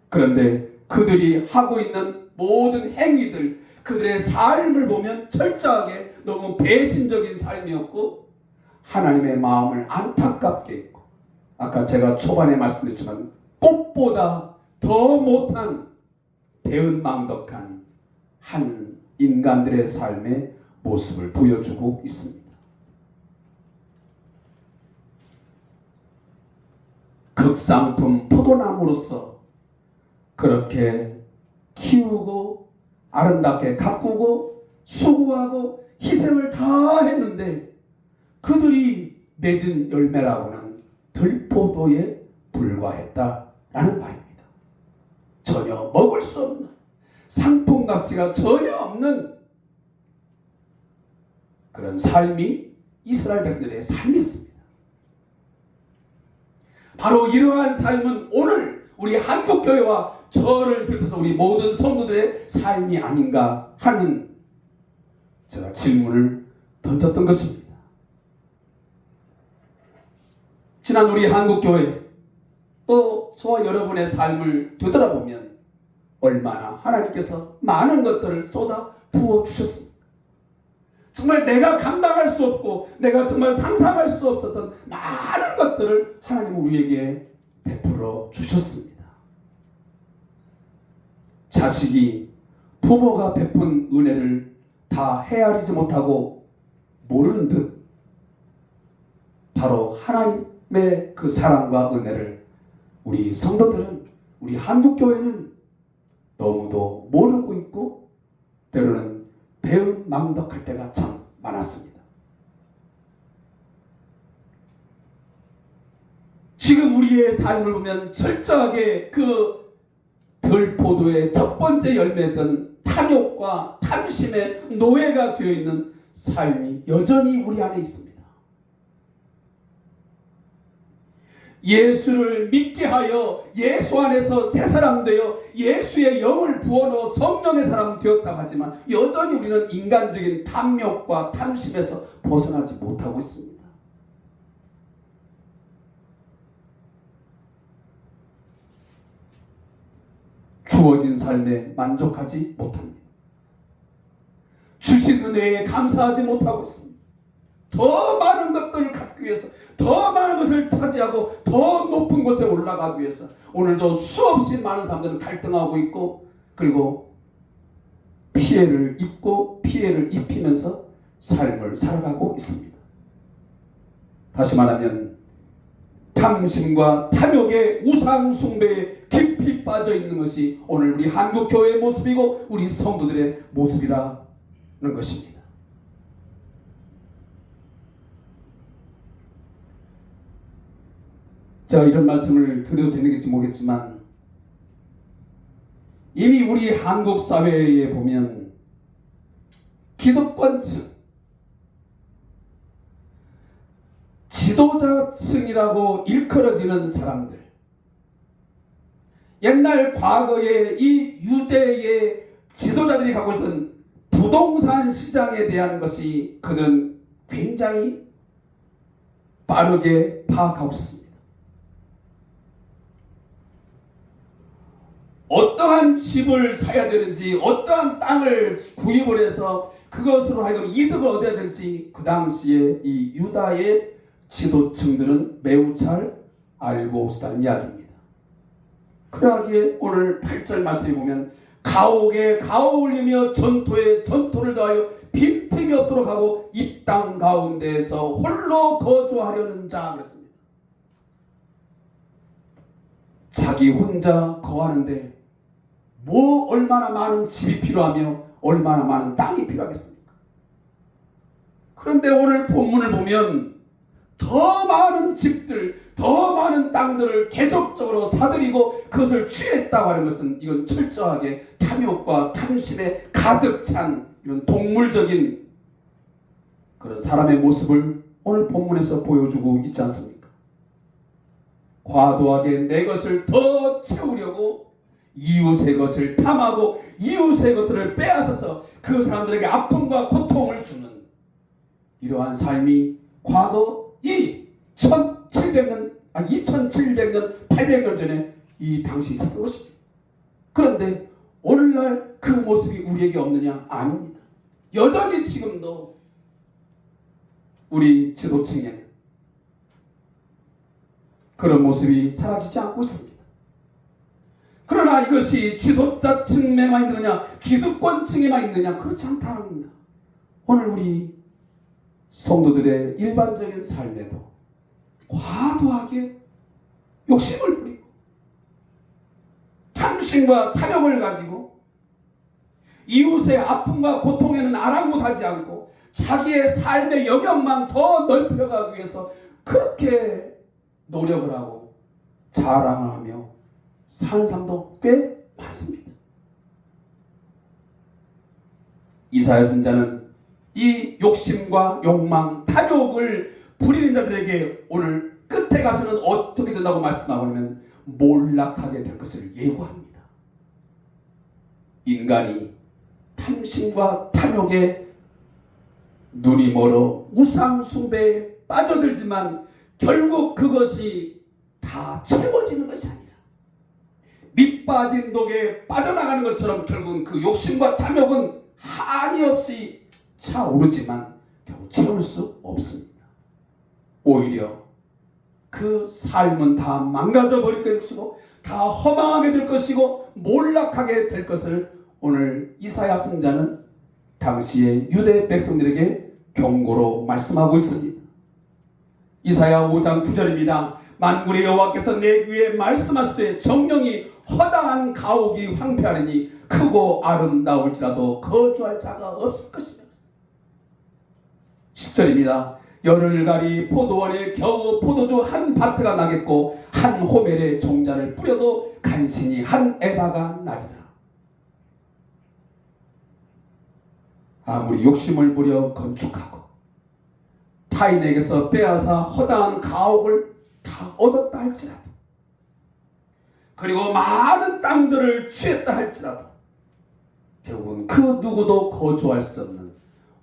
[SPEAKER 1] 그런데 그들이 하고 있는 모든 행위들, 그들의 삶을 보면 철저하게 너무 배신적인 삶이었고 하나님의 마음을 안타깝게 했고, 아까 제가 초반에 말씀드렸지만 꽃보다 더 못한 배은망덕한 한 인간들의 삶의 모습을 보여주고 있습니다. 극상품 포도나무로서 그렇게 키우고 아름답게 가꾸고 수고하고 희생을 다 했는데 그들이 맺은 열매라고는 들포도에 불과했다라는 말입니다. 전혀 먹을 수 없는, 상품 가치가 전혀 없는 그런 삶이 이스라엘 백성들의 삶이었습니다. 바로 이러한 삶은 오늘 우리 한국교회와 저를 비롯해서 우리 모든 성도들의 삶이 아닌가 하는 제가 질문을 던졌던 것입니다. 지난 우리 한국교회 또 저와 여러분의 삶을 되돌아보면 얼마나 하나님께서 많은 것들을 쏟아 부어주셨습니다. 정말 내가 감당할 수 없고 내가 정말 상상할 수 없었던 많은 것들을 하나님은 우리에게 베풀어 주셨습니다. 자식이 부모가 베푼 은혜를 다 헤아리지 못하고 모르는 듯 바로 하나님의 그 사랑과 은혜를 우리 성도들은, 우리 한국교회는 너무도 모르고 있고 때로는 배은망덕할 때가 참 많았습니다. 지금 우리의 삶을 보면 철저하게 그 들포도의 첫 번째 열매였던 탐욕과 탐심의 노예가 되어 있는 삶이 여전히 우리 안에 있습니다. 예수를 믿게 하여 예수 안에서 새 사람 되어 예수의 영을 부어넣어 성령의 사람 되었다고 하지만 여전히 우리는 인간적인 탐욕과 탐심에서 벗어나지 못하고 있습니다. 주어진 삶에 만족하지 못합니다. 주신 은혜에 감사하지 못하고 있습니다. 더 많은 것들을 갖기 위해서, 더 많은 것을 차지하고 더 높은 곳에 올라가기 위해서 오늘도 수없이 많은 사람들은 갈등하고 있고, 그리고 피해를 입고 피해를 입히면서 삶을 살아가고 있습니다. 다시 말하면 탐심과 탐욕의 우상 숭배에 깊이 빠져 있는 것이 오늘 우리 한국 교회의 모습이고 우리 성도들의 모습이라는 것입니다. 제가 이런 말씀을 드려도 되는지 모르겠지만 이미 우리 한국 사회에 보면 기득권층, 지도자층이라고 일컬어지는 사람들, 옛날 과거에 이 유대의 지도자들이 갖고 있던 부동산 시장에 대한 것이 그들은 굉장히 빠르게 파악하고 있습니다. 어떠한 집을 사야 되는지, 어떠한 땅을 구입을 해서 그것으로 하여금 이득을 얻어야 될지 그 당시에 이 유다의 지도층들은 매우 잘 알고 있다는 이야기입니다. 그러하기에 오늘 8절 말씀에 보면 가옥에 가옥을 이며 전토에 전토를 더하여 빈틈이 없도록 하고 이 땅 가운데에서 홀로 거주하려는 자 그랬습니다. 자기 혼자 거하는데 뭐 얼마나 많은 집이 필요하며 얼마나 많은 땅이 필요하겠습니까? 그런데 오늘 본문을 보면 더 많은 집들, 더 많은 땅들을 계속적으로 사들이고 그것을 취했다고 하는 것은 이건 철저하게 탐욕과 탐심에 가득 찬 이런 동물적인 그런 사람의 모습을 오늘 본문에서 보여주고 있지 않습니까? 과도하게 내 것을 더 채우려고 이웃의 것을 탐하고 이웃의 것들을 빼앗아서 그 사람들에게 아픔과 고통을 주는 이러한 삶이 과거 이 2700년, 800년 전에 이 당시 있었던 것입니다. 그런데 오늘날 그 모습이 우리에게 없느냐? 아닙니다. 여전히 지금도 우리 지도층에 그런 모습이 사라지지 않고 있습니다. 그러나 이것이 지도자층에만 있느냐, 기득권층에만 있느냐? 그렇지 않다는 겁니다. 오늘 우리 성도들의 일반적인 삶에도 과도하게 욕심을 부리고 탐심과 탐욕을 가지고 이웃의 아픔과 고통에는 아랑곳하지 않고 자기의 삶의 영역만 더 넓혀가기 위해서 그렇게 노력을 하고 자랑을 하며 사는 사람도 꽤 많습니다. 이사야 선지자는 이 욕심과 욕망, 탐욕을 부리는 자들에게 오늘 끝에 가서는 어떻게 된다고 말씀하고 하면 몰락하게 될 것을 예고합니다. 인간이 탐심과 탐욕에 눈이 멀어 우상 숭배에 빠져들지만 결국 그것이 다 채워지는 것이 아니라 밑 빠진 독에 빠져나가는 것처럼 결국은 그 욕심과 탐욕은 한이 없이 차오르지만 결국 채울 수 없습니다. 오히려 그 삶은 다 망가져 버릴 것이고 다 허망하게 될 것이고 몰락하게 될 것을 오늘 이사야 선지자는 당시의 유대 백성들에게 경고로 말씀하고 있습니다. 이사야 5장 9절입니다. 만군의 여호와께서 내 귀에 말씀하시되 정령이 허당한 가옥이 황폐하리니 크고 아름다울지라도 거주할 자가 없을 것이며 10절입니다. 열흘가리 포도원에 겨우 포도주 한 바트가 나겠고 한 호멜에 종자를 뿌려도 간신히 한 에바가 나리라. 아무리 욕심을 부려 건축하고 타인에게서 빼앗아 허다한 가옥을 다 다 얻었다 할지라도, 그리고 많은 땅들을 취했다 할지라도 결국은 그 누구도 거주할 수 없는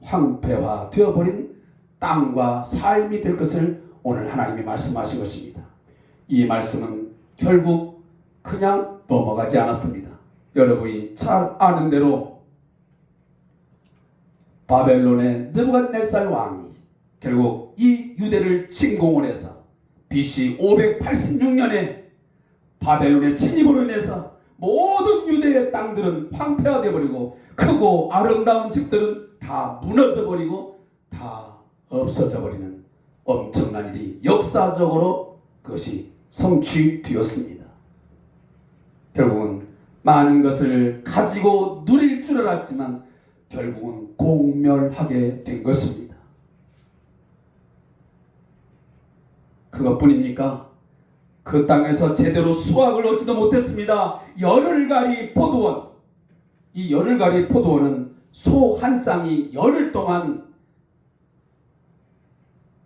[SPEAKER 1] 황폐화 되어버린 땅과 삶이 될 것을 오늘 하나님이 말씀하신 것입니다. 이 말씀은 결국 그냥 넘어가지 않았습니다. 여러분이 잘 아는 대로 바벨론의 느부갓네살 왕이 결국 이 유대를 침공을 해서 BC 586년에 바벨론의 침입으로 인해서 모든 유대의 땅들은 황폐화되어 버리고 크고 아름다운 집들은 다 무너져 버리고 다 없어져 버리는 엄청난 일이 역사적으로 그것이 성취되었습니다. 결국은 많은 것을 가지고 누릴 줄 알았지만 결국은 공멸하게 된 것입니다. 그것뿐입니까? 그 땅에서 제대로 수확을 얻지도 못했습니다. 열흘가리 포도원, 이 열흘가리 포도원은 소 한 쌍이 열흘 동안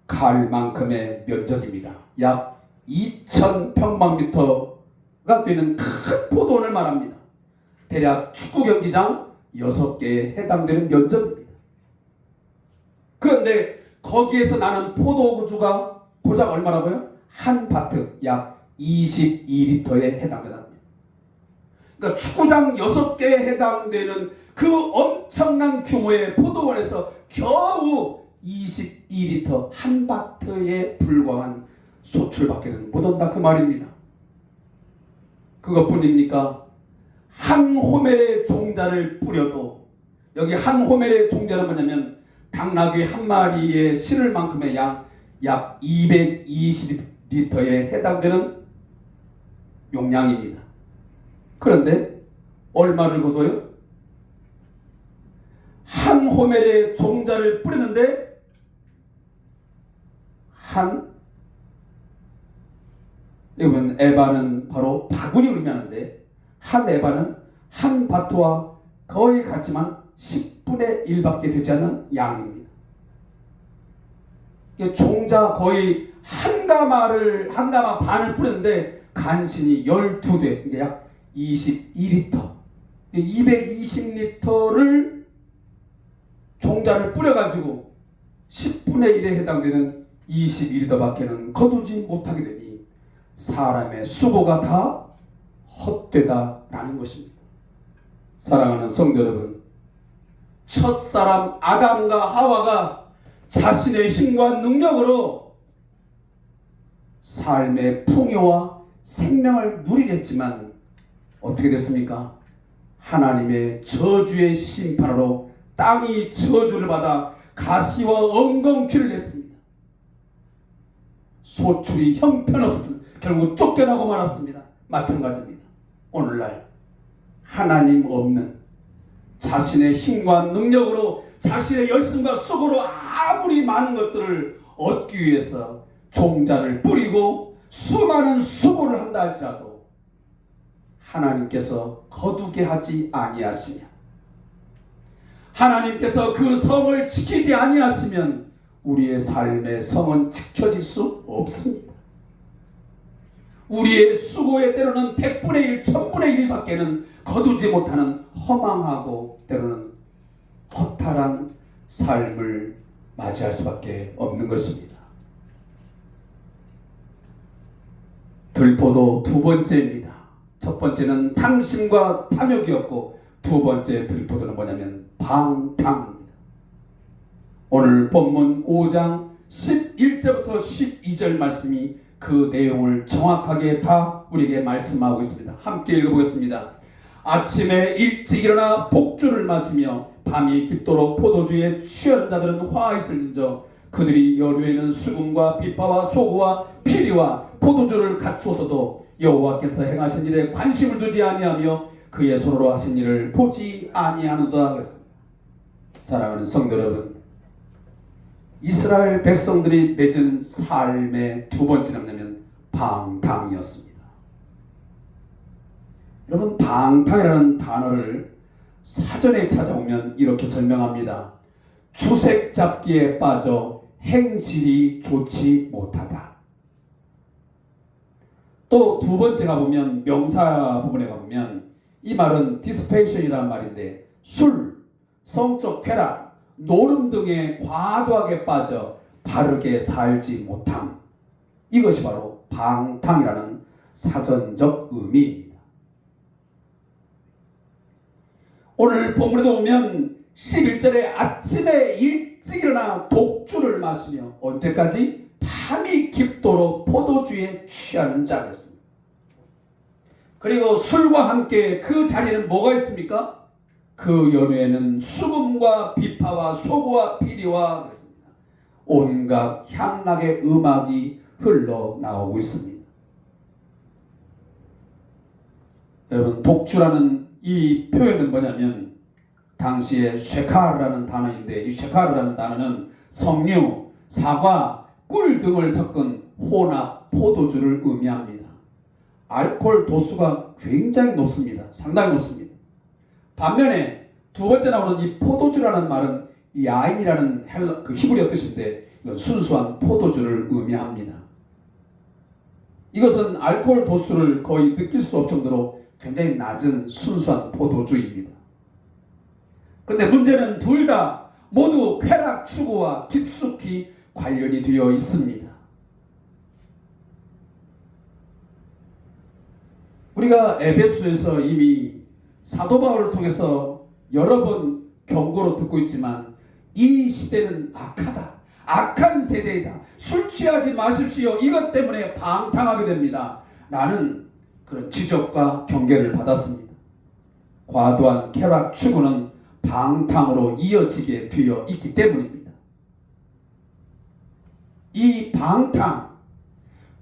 [SPEAKER 1] 갈 만큼의 면적입니다. 약 2,000평방미터가 되는 큰 포도원을 말합니다. 대략 축구 경기장 6개에 해당되는 면적입니다. 그런데 거기에서 나는 포도주가 고작 얼마라고요? 한 바트 약 22리터에 해당된답니다. 그러니까 축구장 6개에 해당되는 그 엄청난 규모의 포도원에서 겨우 22리터 한 바트에 불과한 소출밖에는 못 온다 그 말입니다. 그것뿐입니까? 한 호멜의 종자를 뿌려도, 여기 한 호멜의 종자는 뭐냐면 당나귀 한 마리에 실을 만큼의 약 220리터에 해당되는 용량입니다. 그런데 얼마를 거둬요? 한 호멜의 종자를 뿌리는데 이건 에바는 바로 바구니 의미하는데 한 에바는 한 바트와 거의 같지만 10분의 1밖에 되지 않는 양입니다. 종자 거의 한 가마 반을 뿌렸는데 간신히 12대, 그러니까 약 22리터, 220리터를 종자를 뿌려가지고 10분의 1에 해당되는 21리터밖에는 거두지 못하게 되니 사람의 수고가 다 헛되다라는 것입니다. 사랑하는 성도 여러분, 첫사람 아담과 하와가 자신의 힘과 능력으로 삶의 풍요와 생명을 누리겠지만 어떻게 됐습니까? 하나님의 저주의 심판으로 땅이 저주를 받아 가시와 엉겅퀴를 냈습니다. 소출이 형편없음, 결국 쫓겨나고 말았습니다. 마찬가지입니다. 오늘날 하나님 없는 자신의 힘과 능력으로 자신의 열심과 수고로 아무리 많은 것들을 얻기 위해서 종자를 뿌리고 수많은 수고를 한다 할지라도 하나님께서 거두게 하지 아니하시며 하나님께서 그 성을 지키지 아니하시면 우리의 삶의 성은 지켜질 수 없습니다. 우리의 수고의 때로는 100분의 1, 1000분의 1밖에는 거두지 못하는 허망하고 때로는 허탈한 삶을 맞이할 수밖에 없는 것입니다. 들포도 두 번째입니다. 첫 번째는 탐심과 탐욕이었고 두 번째 들포도는 뭐냐면 방탕입니다. 오늘 본문 5장 11절부터 12절 말씀이 그 내용을 정확하게 다 우리에게 말씀하고 있습니다. 함께 읽어보겠습니다. 아침에 일찍 일어나 복주를 마시며 밤이 깊도록 포도주에 취하는 자들은 화 있을진저 그들이 여류에는 수금과 비파와 소고와 피리와 포도주를 갖추어서도 여호와께서 행하신 일에 관심을 두지 아니하며 그의 손으로 하신 일을 보지 아니하는도다 그랬습니다. 사랑하는 성도 여러분, 이스라엘 백성들이 맺은 삶의 두 번째는 뭐냐면 방탕이었습니다. 여러분, 방탕이라는 단어를 사전에 찾아오면 이렇게 설명합니다. 주색 잡기에 빠져 행실이 좋지 못하다. 또 두 번째 가보면 명사 부분에 가보면 이 말은 디스펜션이라는 말인데 술, 성적 쾌락, 노름 등에 과도하게 빠져 바르게 살지 못함. 이것이 바로 방탕이라는 사전적 의미입니다. 오늘 본문에도 보면 11절에 아침에 일찍 일어나 독주를 마시며 언제까지? 밤이 깊도록 포도주에 취하는 자가 있습니다. 그리고 술과 함께 그 자리에는 뭐가 있습니까? 그 연회에는 수금과 비파와 소고와 피리와 그렇습니다. 온갖 향락의 음악이 흘러나오고 있습니다. 여러분, 독주라는 이 표현은 뭐냐면 당시에 쉐카르라는 단어인데 이 쉐카르라는 단어는 석류, 사과, 꿀 등을 섞은 혼합 포도주를 의미합니다. 알코올 도수가 굉장히 높습니다. 상당히 높습니다. 반면에 두 번째 나오는 이 포도주라는 말은 야인이라는 그 히브리어 뜻인데 이건 순수한 포도주를 의미합니다. 이것은 알코올 도수를 거의 느낄 수 없을 정도로 굉장히 낮은 순수한 포도주입니다. 그런데 문제는 둘 다 모두 쾌락 추구와 깊숙이 관련이 되어 있습니다. 우리가 에베소에서 이미 사도 바울을 통해서 여러 번 경고로 듣고 있지만 이 시대는 악하다. 악한 세대이다. 술 취하지 마십시오. 이것 때문에 방탕하게 됩니다. 라는 그런 지적과 경계를 받았습니다. 과도한 쾌락 추구는 방탕으로 이어지게 되어 있기 때문입니다. 이 방탕,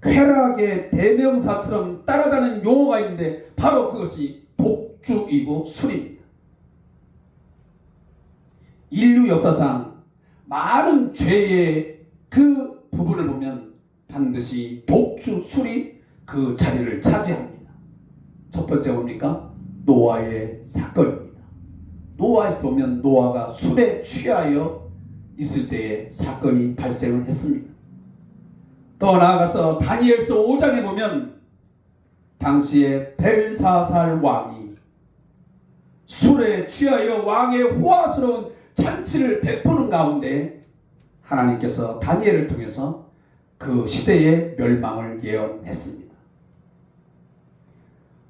[SPEAKER 1] 쾌락의 대명사처럼 따라가는 용어가 있는데 바로 그것이 독주이고 술입니다. 인류 역사상 많은 죄의 그 부분을 보면 반드시 독주, 술이 그 자리를 차지합니다. 첫 번째 뭡니까? 노아의 사건입니다. 노아에서 보면 노아가 술에 취하여 있을 때에 사건이 발생을 했습니다. 더 나아가서 다니엘서 5장에 보면 당시에 벨사살 왕이 술에 취하여 왕의 호화스러운 잔치를 베푸는 가운데 하나님께서 다니엘을 통해서 그 시대의 멸망을 예언했습니다.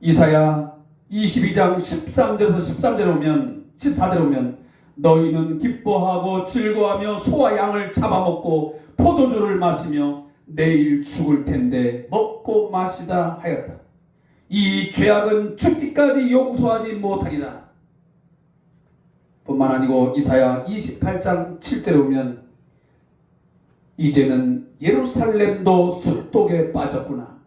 [SPEAKER 1] 이사야 22장 13절에서 14절에 보면 너희는 기뻐하고 즐거워하며 소와 양을 잡아먹고 포도주를 마시며 내일 죽을 텐데 먹고 마시다 하였다. 이 죄악은 죽기까지 용서하지 못하리라. 뿐만 아니고 이사야 28장 7절에 보면 이제는 예루살렘도 술독에 빠졌구나.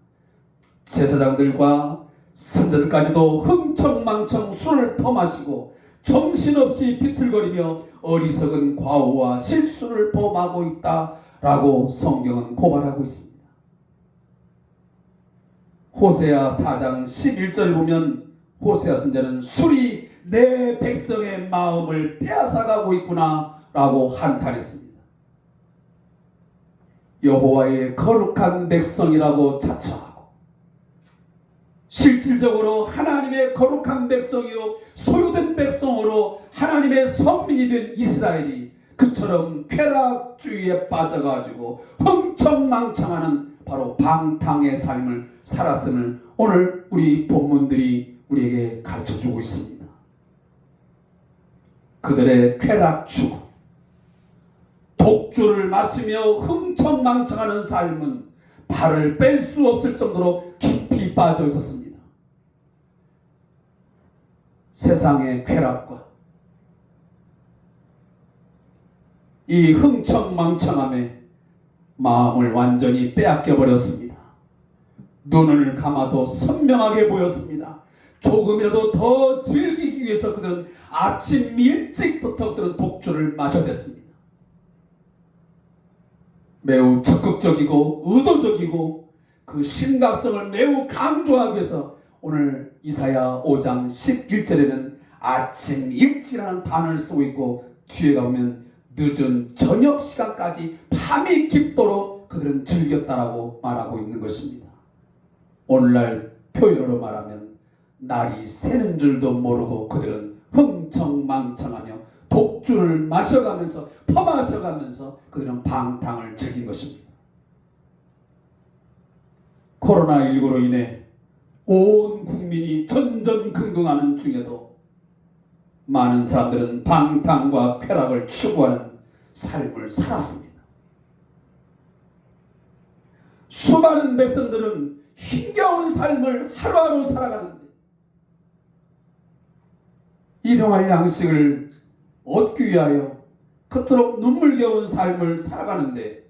[SPEAKER 1] 제사장들과 선자들까지도 흥청망청 술을 퍼마시고 정신없이 비틀거리며 어리석은 과오와 실수를 범하고 있다라고 성경은 고발하고 있습니다. 호세아 4장 11절 보면 호세아 선자는 술이 내 백성의 마음을 빼앗아가고 있구나 라고 한탄했습니다. 여호와의 거룩한 백성이라고 자처하고 실질적으로 하나님의 거룩한 백성이요 소유된 백성으로 하나님의 선민이 된 이스라엘이 그처럼 쾌락주의에 빠져가지고 흥청망청하는 바로 방탕의 삶을 살았음을 오늘 우리 본문들이 우리에게 가르쳐주고 있습니다. 그들의 쾌락추구, 독주를 마시며 흥청망청하는 삶은 발을 뺄 수 없을 정도로 깊이 빠져 있었습니다. 세상의 쾌락과 이 흥청망청함에 마음을 완전히 빼앗겨 버렸습니다. 눈을 감아도 선명하게 보였습니다. 조금이라도 더 즐기기 위해서 그들은 아침 일찍부터 그들은 독주를 마셔댔습니다. 매우 적극적이고 의도적이고 그 심각성을 매우 강조하기 위해서 오늘 이사야 5장 11절에는 아침 일찍이라는 단어를 쓰고 있고 뒤에 가보면 늦은 저녁 시간까지 밤이 깊도록 그들은 즐겼다라고 말하고 있는 것입니다. 오늘날 표현으로 말하면 날이 새는 줄도 모르고 그들은 흥청망청하며 독주를 마셔가면서 퍼마셔가면서 그들은 방탕을 즐긴 것입니다. 코로나19로 인해 온 국민이 전전긍긍하는 중에도 많은 사람들은 방탕과 쾌락을 추구하는 삶을 살았습니다. 수많은 백성들은 힘겨운 삶을 하루하루 살아가는데 일용할 양식을 얻기 위하여 그토록 눈물겨운 삶을 살아가는데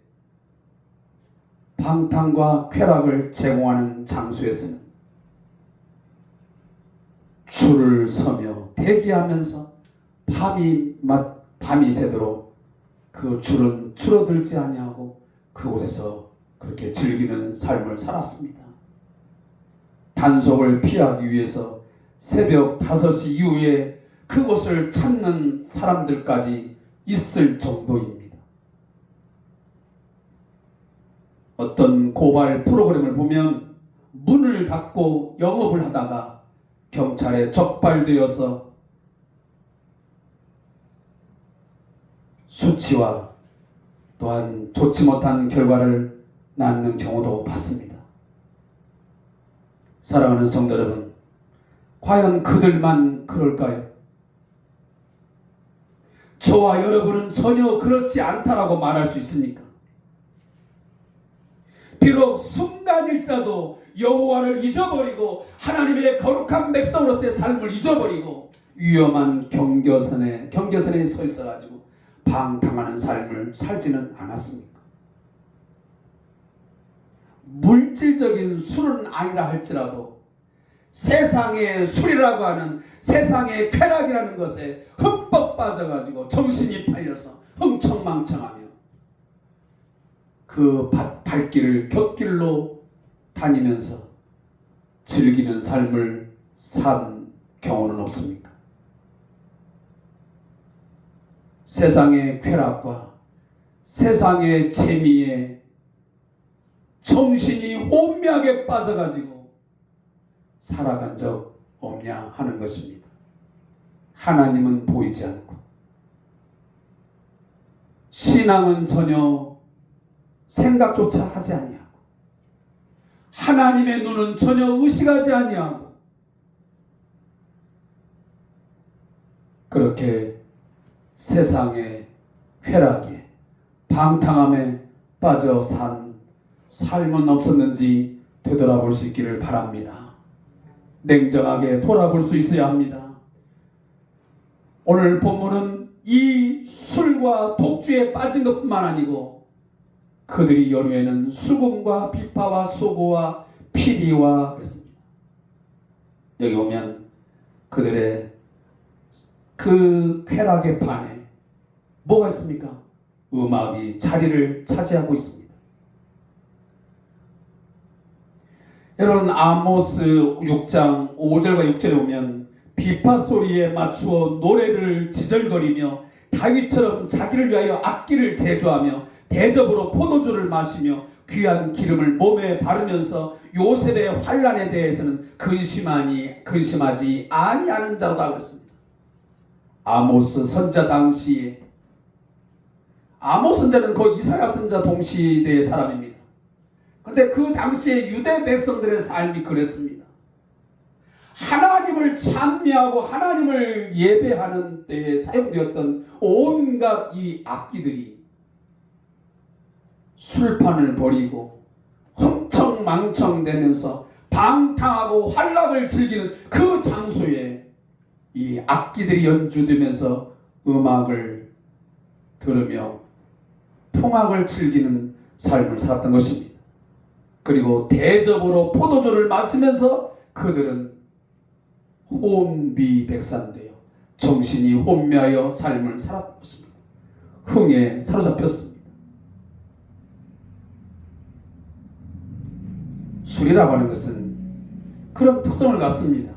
[SPEAKER 1] 방탕과 쾌락을 제공하는 장소에서는 줄을 서며 대기하면서 밤이 새도록 그 줄은 줄어들지 아니하고 그곳에서 그렇게 즐기는 삶을 살았습니다. 단속을 피하기 위해서 새벽 5시 이후에 그곳을 찾는 사람들까지 있을 정도입니다. 어떤 고발 프로그램을 보면 문을 닫고 영업을 하다가 경찰에 적발되어서 수치와 또한 좋지 못한 결과를 낳는 경우도 봤습니다. 사랑하는 성도 여러분, 과연 그들만 그럴까요? 저와 여러분은 전혀 그렇지 않다라고 말할 수 있습니까? 비록 순간일지라도 여호와를 잊어버리고 하나님의 거룩한 백성으로서의 삶을 잊어버리고 위험한 경계선에 서 있어가지고 방탕하는 삶을 살지는 않았습니까? 물질적인 술은 아니라 할지라도 세상의 술이라고 하는 세상의 쾌락이라는 것에 흠뻑 빠져가지고 정신이 팔려서 흥청망청하며 그 발길을 곁길로 다니면서 즐기는 삶을 산 경우는 없습니까? 세상의 쾌락과 세상의 재미에 정신이 혼미하게 빠져가지고 살아간 적 없냐 하는 것입니다. 하나님은 보이지 않고 신앙은 전혀 생각조차 하지 아니하고 하나님의 눈은 전혀 의식하지 아니하고 그렇게 세상의 쾌락에 방탕함에 빠져 산 삶은 없었는지 되돌아볼 수 있기를 바랍니다. 냉정하게 돌아볼 수 있어야 합니다. 오늘 본문은 이 술과 독주에 빠진 것뿐만 아니고 그들이 연후에는 수금과 비파와 소고와 피리와 그랬습니다. 여기 보면 그들의 그 쾌락의 반에 뭐가 있습니까? 음악이 자리를 차지하고 있습니다. 여러분 아모스 6장 5절과 6절에 보면 비파 소리에 맞추어 노래를 지절거리며 다윗처럼 자기를 위하여 악기를 제조하며 대접으로 포도주를 마시며 귀한 기름을 몸에 바르면서 요셉의 환난에 대해서는 근심하지 아니하는 자로다 그랬습니다. 아모스 선자 당시에 아모스 선자는 거의 이사야 선자 동시대의 사람입니다. 그런데 그 당시에 유대 백성들의 삶이 그랬습니다. 하나님을 찬미하고 하나님을 예배하는 때에 사용되었던 온갖 이 악기들이 술판을 벌이고 흥청망청대면서 방탕하고 환락을 즐기는 그 장소에 이 악기들이 연주되면서 음악을 들으며 풍악을 즐기는 삶을 살았던 것입니다. 그리고 대접으로 포도주를 마시면서 그들은 혼비백산되어 정신이 혼미하여 삶을 살았던 것입니다. 흥에 사로잡혔습니다. 술이라고 하는 것은 그런 특성을 갖습니다.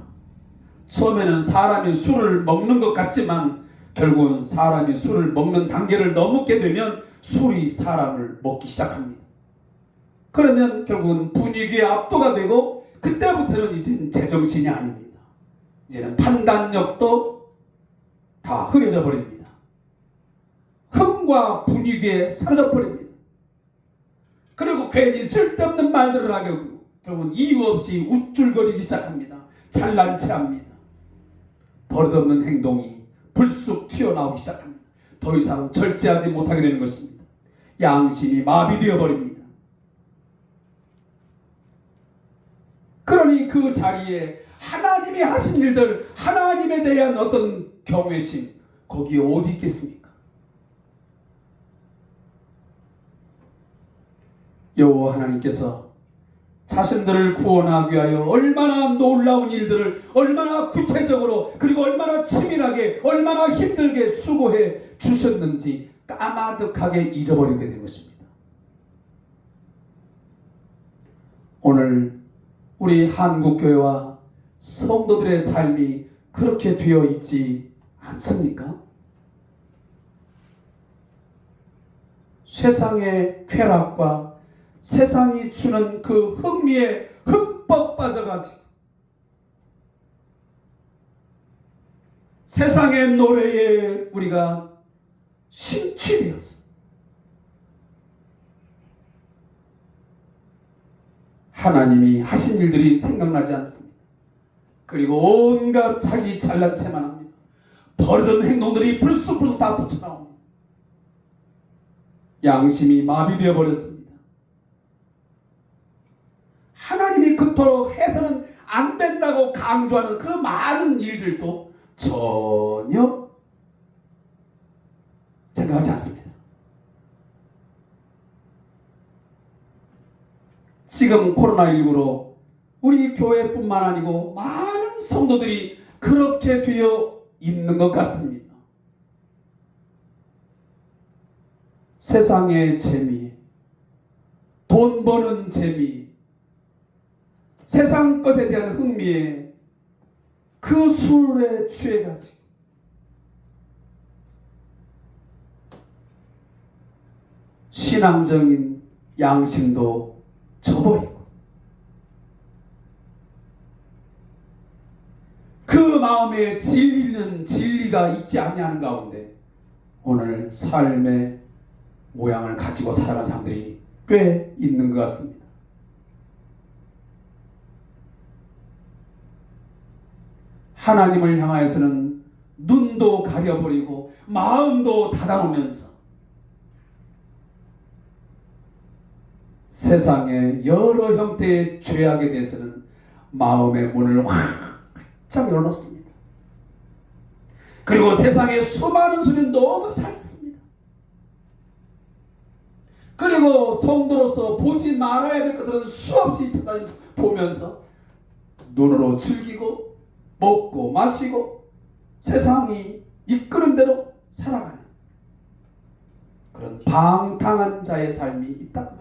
[SPEAKER 1] 처음에는 사람이 술을 먹는 것 같지만 결국은 사람이 술을 먹는 단계를 넘게 되면 술이 사람을 먹기 시작합니다. 그러면 결국은 분위기에 압도가 되고 그때부터는 이제 제정신이 아닙니다. 이제는 판단력도 다 흐려져 버립니다. 흥과 분위기에 사라져 버립니다. 그리고 괜히 쓸데없는 말들을 하게 하고 결국은 이유 없이 우쭐거리기 시작합니다. 잘난 체합니다. 버릇없는 행동이 불쑥 튀어나오기 시작합니다. 더 이상 절제하지 못하게 되는 것입니다. 양심이 마비되어 버립니다. 그러니 그 자리에 하나님이 하신 일들, 하나님에 대한 어떤 경외심, 거기에 어디 있겠습니까? 여호와 하나님께서 자신들을 구원하기 위하여 얼마나 놀라운 일들을 얼마나 구체적으로 그리고 얼마나 치밀하게 얼마나 힘들게 수고해 주셨는지 까마득하게 잊어버리게 된 것입니다. 오늘 우리 한국교회와 성도들의 삶이 그렇게 되어 있지 않습니까? 세상의 쾌락과 세상이 주는 그 흥미에 흠뻑 빠져가지고 세상의 노래에 우리가 심취되어서 하나님이 하신 일들이 생각나지 않습니다. 그리고 온갖 자기 잘난 체만 합니다. 버릇없는 행동들이 불쑥불쑥 다 터쳐나옵니다. 양심이 마비되어 버렸습니다. 하나님이 그토록 해서는 안 된다고 강조하는 그 많은 일들도 전혀 생각하지 않습니다. 지금 코로나19로 우리 교회뿐만 아니고 많은 성도들이 그렇게 되어 있는 것 같습니다. 세상의 재미, 돈 버는 재미, 세상 것에 대한 흥미에 그 술에 취해가지고 신앙적인 양심도 저버리고 그 마음에 진리가 있지 아니하는 가운데 오늘 삶의 모양을 가지고 살아가는 사람들이 꽤 있는 것 같습니다. 하나님을 향하여서는 눈도 가려버리고 마음도 닫아놓으면서 세상의 여러 형태의 죄악에 대해서는 마음의 문을 활짝 열어놓습니다. 그리고 세상의 수많은 소리는 너무 잘 듣습니다. 그리고 성도로서 보지 말아야 될 것들은 수없이 보면서 눈으로 즐기고 먹고 마시고 세상이 이끄는 대로 살아가는 그런 방탕한 자의 삶이 있단 말이에요.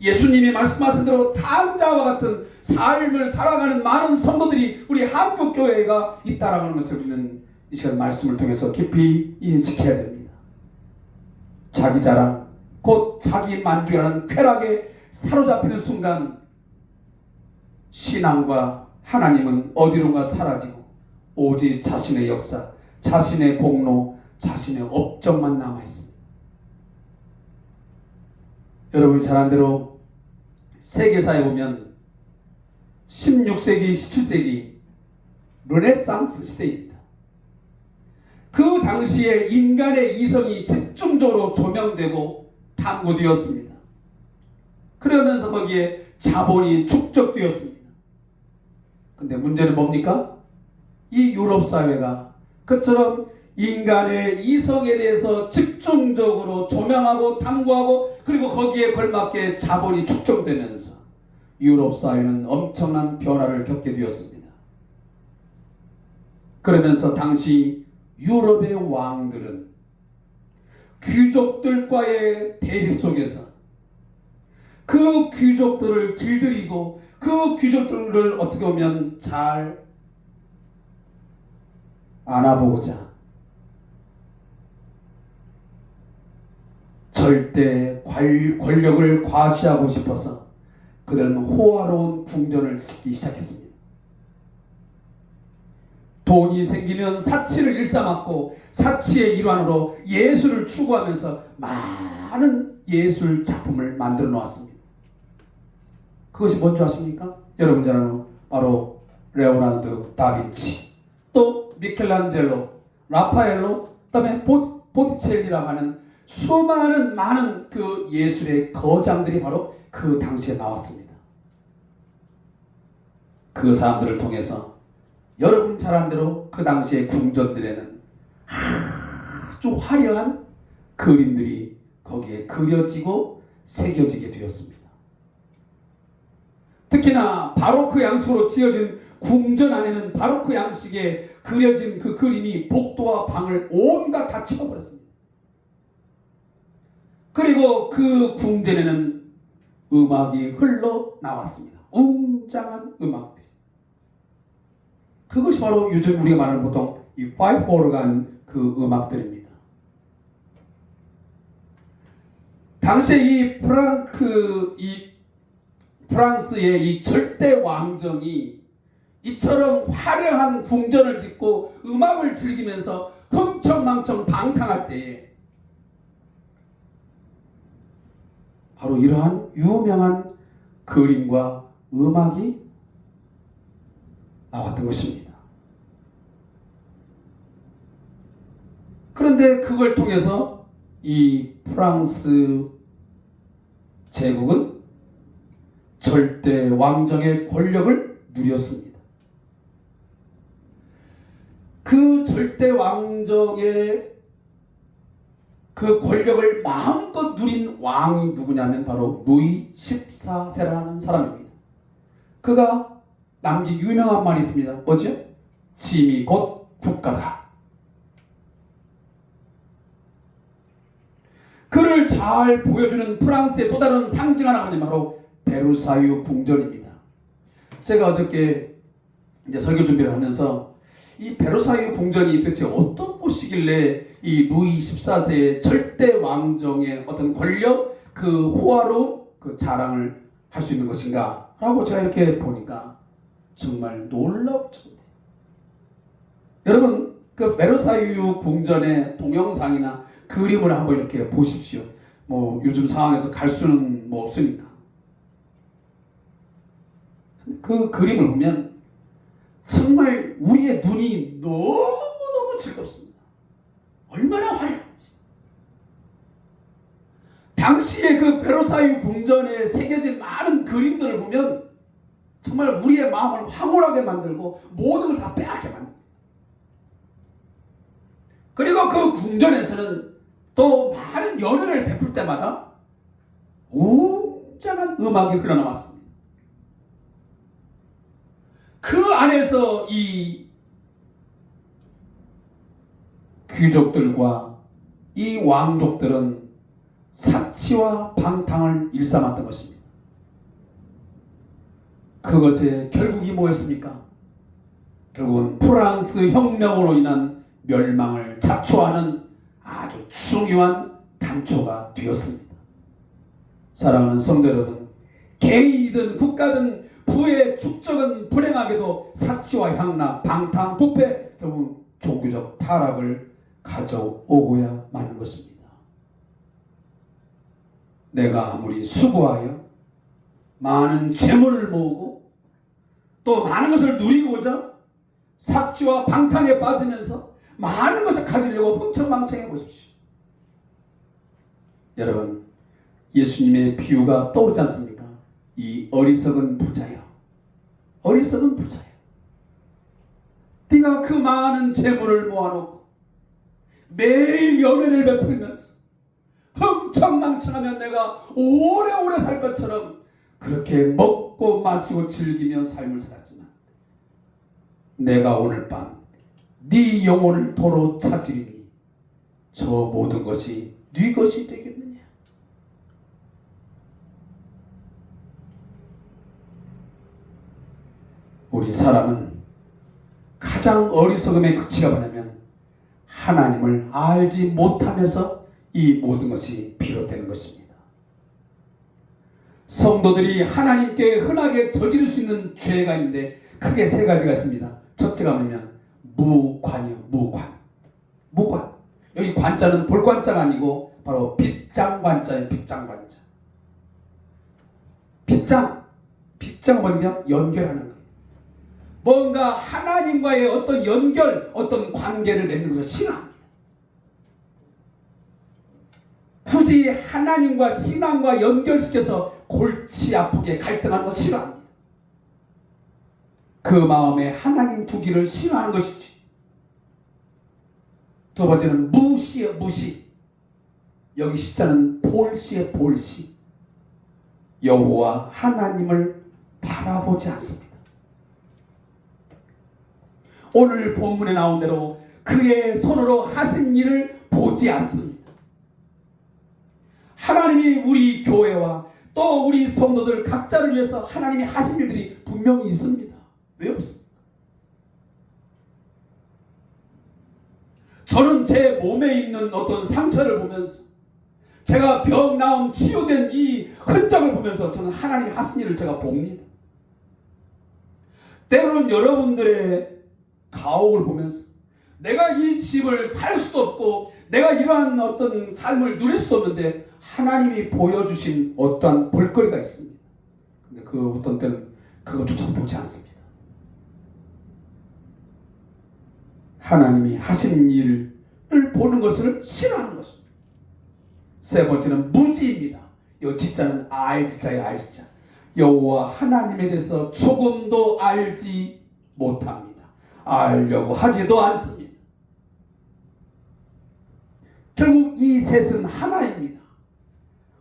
[SPEAKER 1] 예수님이 말씀하신 대로 탕자와 같은 삶을 살아가는 많은 성도들이 우리 한국교회가 있다라는 것을 우리는 이 시간 말씀을 통해서 깊이 인식해야 됩니다. 자기 자랑, 곧 자기 만족이라는 쾌락에 사로잡히는 순간 신앙과 하나님은 어디론가 사라지고 오직 자신의 역사, 자신의 공로, 자신의 업적만 남아있습니다. 여러분이 잘 아는 대로 세계사에 보면 16세기, 17세기 르네상스 시대입니다. 그 당시에 인간의 이성이 집중적으로 조명되고 탐구되었습니다. 그러면서 거기에 자본이 축적되었습니다. 근데 문제는 뭡니까? 이 유럽 사회가 그처럼 인간의 이성에 대해서 집중적으로 조명하고 탐구하고 그리고 거기에 걸맞게 자본이 축적되면서 유럽 사회는 엄청난 변화를 겪게 되었습니다. 그러면서 당시 유럽의 왕들은 귀족들과의 대립 속에서 그 귀족들을 길들이고 그 귀족들을 어떻게 보면 잘 안아보고자 절대 권력을 과시하고 싶어서 그들은 호화로운 궁전을 짓기 시작했습니다. 돈이 생기면 사치를 일삼았고 사치의 일환으로 예술을 추구하면서 많은 예술 작품을 만들어 놓았습니다. 그것이 뭔지 아십니까? 여러분 잘 아는 바로 레오나르도 다빈치, 또 미켈란젤로, 라파엘로, 그다음에 보티첼리라고 하는 수많은 많은 그 예술의 거장들이 바로 그 당시에 나왔습니다. 그 사람들을 통해서 여러분 잘 아는 대로 그 당시의 궁전들에는 아주 화려한 그림들이 거기에 그려지고 새겨지게 되었습니다. 특히나 바로크 양식으로 지어진 궁전 안에는 바로크 양식에 그려진 그 그림이 복도와 방을 온갖 다 채워버렸습니다. 그리고 그 궁전에는 음악이 흘러나왔습니다. 웅장한 음악들. 그것이 바로 요즘 우리가 말하는 보통 이 파이프 오르간 그 음악들입니다. 당시에 이 프랑스의 이 절대 왕정이 이처럼 화려한 궁전을 짓고 음악을 즐기면서 흥청망청 방탕할 때에 바로 이러한 유명한 그림과 음악이 나왔던 것입니다. 그런데 그걸 통해서 이 프랑스 제국은 절대 왕정의 권력을 누렸습니다. 그 절대 왕정의 그 권력을 마음껏 누린 왕이 누구냐면 바로 루이 14세라는 사람입니다. 그가 남긴 유명한 말이 있습니다. 뭐죠? 짐이 곧 국가다. 그를 잘 보여주는 프랑스의 또 다른 상징 하나가 뭐냐면 바로 베르사유 궁전입니다. 제가 어저께 이제 설교 준비를 하면서 이 베르사유 궁전이 도대체 어떤 곳이길래 이 루이 14세의 절대 왕정의 어떤 권력, 그 호화로운 그 자랑을 할 수 있는 것인가? 라고 제가 이렇게 보니까 정말 놀랍죠. 여러분, 그 베르사유 궁전의 동영상이나 그림을 한번 이렇게 보십시오. 뭐 요즘 상황에서 갈 수는 뭐 없으니까. 그 그림을 보면 정말 우리의 눈이 너무너무 즐겁습니다. 얼마나 화려한지. 당시에 그 베르사유 궁전에 새겨진 많은 그림들을 보면 정말 우리의 마음을 황홀하게 만들고 모든 걸 다 빼앗게 만듭니다. 그리고 그 궁전에서는 또 많은 연회를 베풀 때마다 웅장한 음악이 흘러나왔습니다. 그 안에서 이 귀족들과 이 왕족들은 사치와 방탕을 일삼았던 것입니다. 그것의 결국이 뭐였습니까? 결국은 프랑스 혁명으로 인한 멸망을 자초하는 아주 중요한 단초가 되었습니다. 사랑하는 성도 여러분, 개인이든 국가든 부의 축적은 불행하게도 사치와 향락, 방탕, 부패, 결국 종교적 타락을 가져오고야 마는 것입니다. 내가 아무리 수고하여 많은 재물을 모으고 또 많은 것을 누리고자 사치와 방탕에 빠지면서 많은 것을 가지려고 흥청망청해 보십시오. 여러분, 예수님의 비유가 떠오르지 않습니까? 이 어리석은 부자여, 어리석은 부자여, 네가 그 많은 재물을 모아놓고 매일 연회를 베풀면서 흥청망청하면 내가 오래오래 살 것처럼 그렇게 먹고 마시고 즐기며 삶을 살았지만 내가 오늘 밤 네 영혼을 도로 찾으리니 저 모든 것이 네 것이 되겠느냐. 우리 사람은 가장 어리석음의 극치가 뭐냐면 하나님을 알지 못하면서 이 모든 것이 비롯되는 것입니다. 성도들이 하나님께 흔하게 저지를 수 있는 죄가 있는데 크게 세 가지가 있습니다. 첫째가 뭐냐면 무관이요. 무관. 여기 관자는 볼관자가 아니고 바로 빗장관자예요. 빗장관자. 빗장은 뭐냐면 연결하는 거예요. 뭔가 하나님과의 어떤 연결, 어떤 관계를 맺는 것을 싫어합니다. 굳이 하나님과 신앙과 연결시켜서 골치 아프게 갈등하는 것 싫어합니다. 그 마음에 하나님 두기를 싫어하는 것이지. 두 번째는 무시예요. 무시. 여기 시자는 볼시예요. 볼시. 여호와 하나님을 바라보지 않습니다. 오늘 본문에 나온 대로 그의 손으로 하신 일을 보지 않습니다. 하나님이 우리 교회와 또 우리 성도들 각자를 위해서 하나님이 하신 일들이 분명히 있습니다. 왜 없습니까? 저는 제 몸에 있는 어떤 상처를 보면서 제가 병 나음 치유된 이 흔적을 보면서 저는 하나님이 하신 일을 제가 봅니다. 때로는 여러분들의 가옥을 보면서 내가 이 집을 살 수도 없고 내가 이러한 어떤 삶을 누릴 수도 없는데 하나님이 보여주신 어떠한 볼거리가 있습니다. 근데 그 어떤 때는 그것조차 보지 않습니다. 하나님이 하신 일을 보는 것을 싫어하는 것입니다. 세 번째는 무지입니다. 이 지자는 알지자예요. 알지자. 여호와 하나님에 대해서 조금도 알지 못합니다. 알려고 하지도 않습니다. 결국 이 셋은 하나입니다.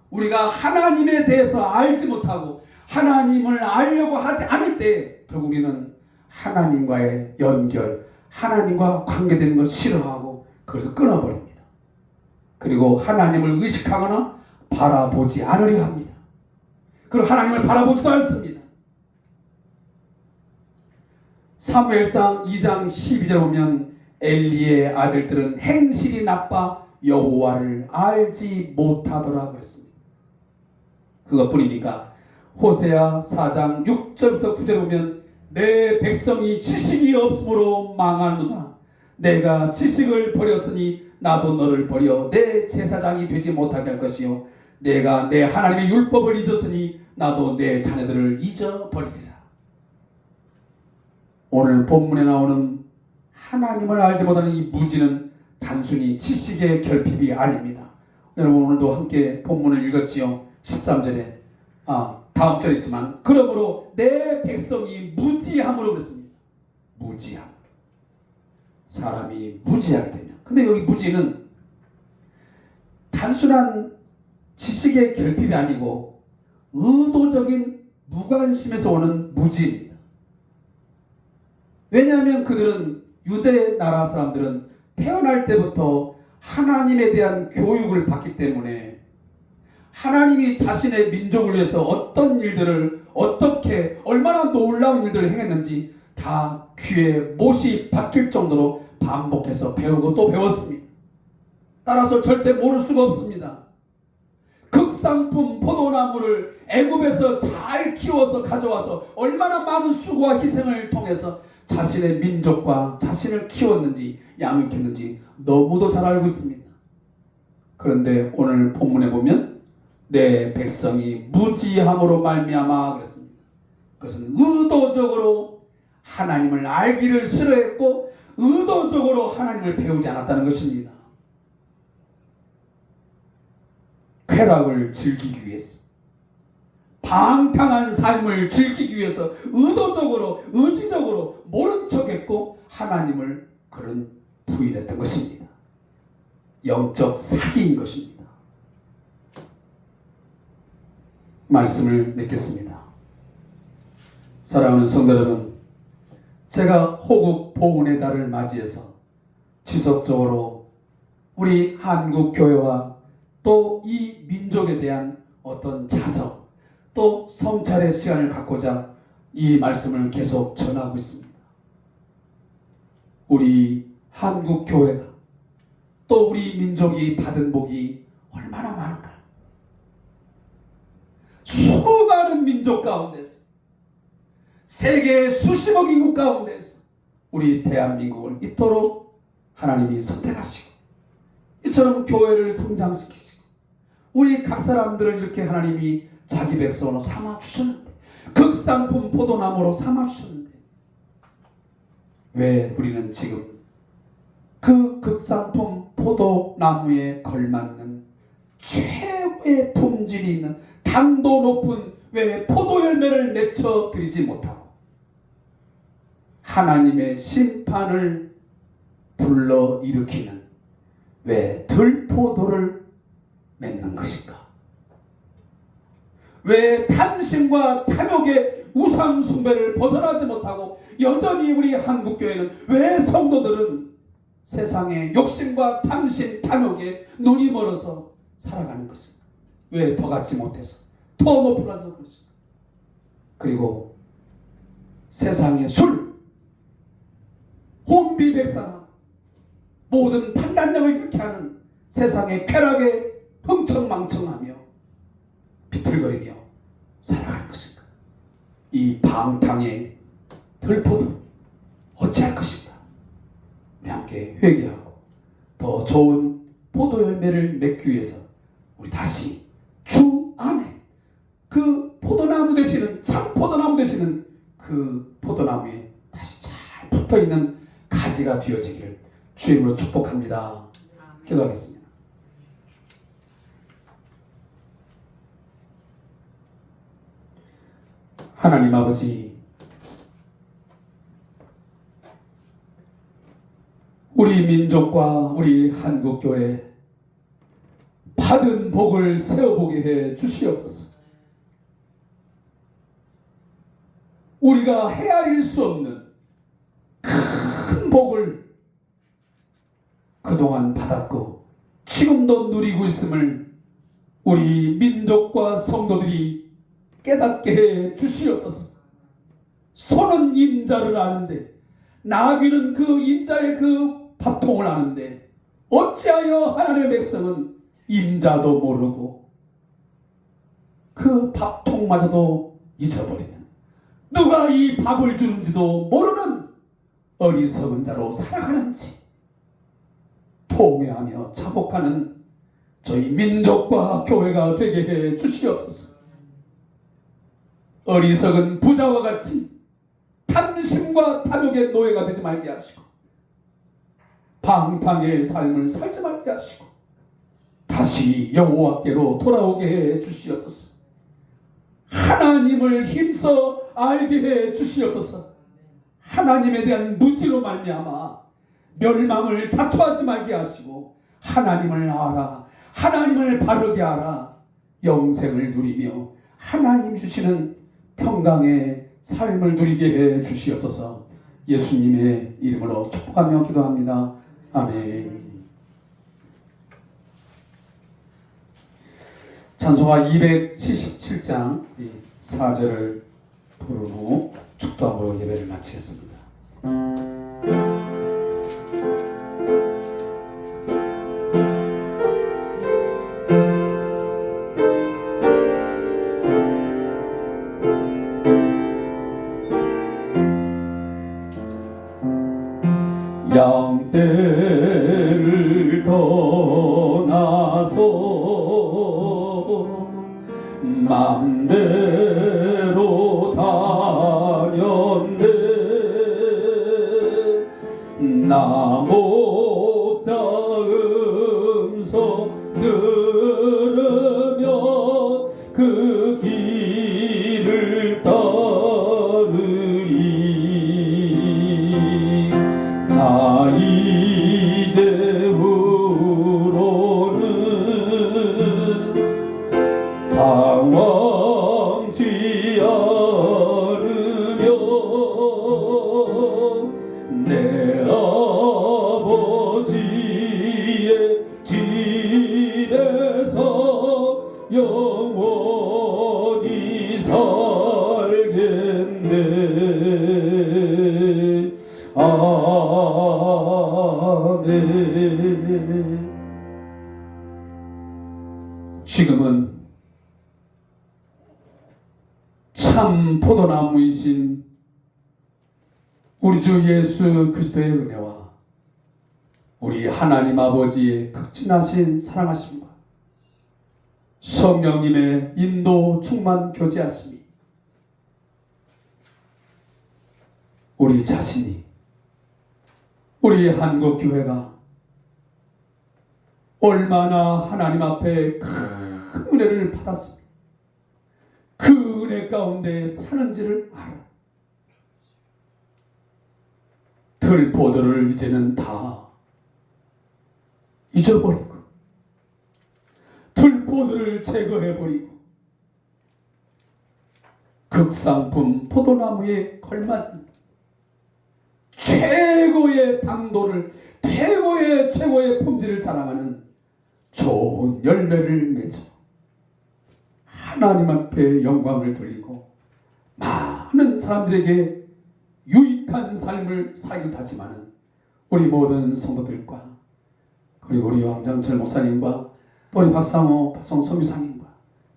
[SPEAKER 1] 우리가 하나님에 대해서 알지 못하고 하나님을 알려고 하지 않을 때 결국 우리는 하나님과의 연결, 하나님과 관계되는 걸 싫어하고 그것을 끊어버립니다. 그리고 하나님을 의식하거나 바라보지 않으려 합니다. 그리고 하나님을 바라보지도 않습니다. 사무엘상 2장 12절 보면 엘리의 아들들은 행실이 나빠 여호와를 알지 못하더라 그랬습니다. 그것뿐입니까? 호세아 4장 6절부터 9절 보면 내 백성이 지식이 없으므로 망하노다. 내가 지식을 버렸으니 나도 너를 버려 내 제사장이 되지 못하게 할 것이요 내가 내 하나님의 율법을 잊었으니 나도 내 자녀들을 잊어버리리라. 오늘 본문에 나오는 하나님을 알지 못하는 이 무지는 단순히 지식의 결핍이 아닙니다. 여러분 오늘도 함께 본문을 읽었지요. 13절에 다음 절에 있지만 그러므로 내 백성이 무지함으로 그랬습니다. 무지함. 사람이 무지하게 되면. 근데 여기 무지는 단순한 지식의 결핍이 아니고 의도적인 무관심에서 오는 무지입니다. 왜냐하면 그들은 유대 나라 사람들은 태어날 때부터 하나님에 대한 교육을 받기 때문에 하나님이 자신의 민족을 위해서 어떤 일들을 어떻게 얼마나 놀라운 일들을 행했는지 다 귀에 못이 박힐 정도로 반복해서 배우고 또 배웠습니다. 따라서 절대 모를 수가 없습니다. 극상품 포도나무를 애굽에서 잘 키워서 가져와서 얼마나 많은 수고와 희생을 통해서 자신의 민족과 자신을 키웠는지 양육했는지 너무도 잘 알고 있습니다. 그런데 오늘 본문에 보면 내 백성이 무지함으로 말미암아 그랬습니다. 그것은 의도적으로 하나님을 알기를 싫어했고 의도적으로 하나님을 배우지 않았다는 것입니다. 쾌락을 즐기기 위해서 방탕한 삶을 즐기기 위해서 의도적으로 의지적으로 모른 척했고 하나님을 그런 부인했던 것입니다. 영적 사기인 것입니다. 말씀을 맺겠습니다. 사랑하는 성도 여러분, 제가 호국 보훈의 달을 맞이해서 지속적으로 우리 한국 교회와 또 이 민족에 대한 어떤 자성 또 성찰의 시간을 갖고자 이 말씀을 계속 전하고 있습니다. 우리 한국 교회가 또 우리 민족이 받은 복이 얼마나 많은가. 수많은 민족 가운데서 세계 수십억 인구 가운데서 우리 대한민국을 이토록 하나님이 선택하시고 이처럼 교회를 성장시키시고 우리 각 사람들을 이렇게 하나님이 자기 백성으로 삼아주셨는데 극상품 포도나무로 삼아주셨는데 왜 우리는 지금 그 극상품 포도나무에 걸맞는 최고의 품질이 있는 당도 높은 왜 포도 열매를 맺혀 드리지 못하고 하나님의 심판을 불러 일으키는 왜 들포도를 맺는 것인가? 왜 탐심과 탐욕의 우상 숭배를 벗어나지 못하고 여전히 우리 한국교회는 왜 성도들은 세상의 욕심과 탐심, 탐욕에 눈이 멀어서 살아가는 것인가? 왜 더 갖지 못해서 더 높아서 그것인가? 그리고 세상의 술, 혼비백산함, 모든 판단력을 이렇게 하는 세상의 쾌락에 흥청망청하며 비틀거리며 살아가는 것인가? 이 방탕의 들포도 어찌할 것인가? 우리 함께 회개하고 더 좋은 포도 열매를 맺기 위해서 우리 다시 주 안에 그 포도나무 되시는 참 포도나무 되시는 그 포도나무에 다시 잘 붙어있는 가지가 되어지기를 주의 이름으로 축복합니다. 기도하겠습니다. 하나님 아버지, 우리 민족과 우리 한국교회 받은 복을 세워보게 해 주시옵소서. 우리가 헤아릴 수 없는 큰 복을 그동안 받았고 지금도 누리고 있음을 우리 민족과 성도들이 깨닫게 해 주시옵소서. 소는 임자를 아는데 나귀는 그 임자의 그 밥통을 아는데 어찌하여 하나님의 백성은 임자도 모르고 그 밥통마저도 잊어버리는, 누가 이 밥을 주는지도 모르는 어리석은 자로 살아가는지 통회하며 자복하는 저희 민족과 교회가 되게 해 주시옵소서. 어리석은 부자와 같이 탐심과 탐욕의 노예가 되지 말게 하시고 방탕의 삶을 살지 말게 하시고 다시 여호와께로 돌아오게 해 주시옵소서. 하나님을 힘써 알게 해 주시옵소서. 하나님에 대한 무지로 말미암아 멸망을 자초하지 말게 하시고 하나님을 알아, 하나님을 바르게 알아 영생을 누리며 하나님 주시는 평강의 삶을 누리게 해 주시옵소서. 예수님의 이름으로 축복하며 기도합니다. 아멘. 찬송가 277장 4절을 부른 후 축도함으로 예배를 마치겠습니다. 양떼를 떠나서 맘대로 다녔네. 나 목자 음성 들으며 그 길을 따르리. 나 이제후로는 방황치 않으며 내 아버지의 집에서 영원히 살겠네. 아멘. 지금은 포도나무이신 우리 주 예수 그리스도의 은혜와 우리 하나님 아버지의 극진하신 사랑하심과 성령님의 인도 충만 교제하심이 우리 자신이 우리 한국교회가 얼마나 하나님 앞에 큰 은혜를 받았으며 그 은혜 가운데 사는지를 알아. 들포도를 이제는 다 잊어버리고 들포도를 제거해버리고 극상품 포도나무에 걸맞는 최고의 당도를 최고의 품질을 자랑하는 좋은 열매를 맺어 하나님 앞에 영광을 돌리고 많은 사람들에게 유익한 삶을 살기도 하지만 우리 모든 성도들과 그리고 우리 왕장철 목사님과 또 우리 박상호 성소미사님과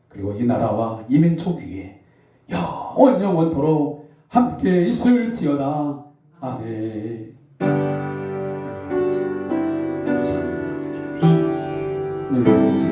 [SPEAKER 1] 그리고 이 나라와 이민족 위에 영원토록 함께 있을지어다. 아멘. 감사합니다.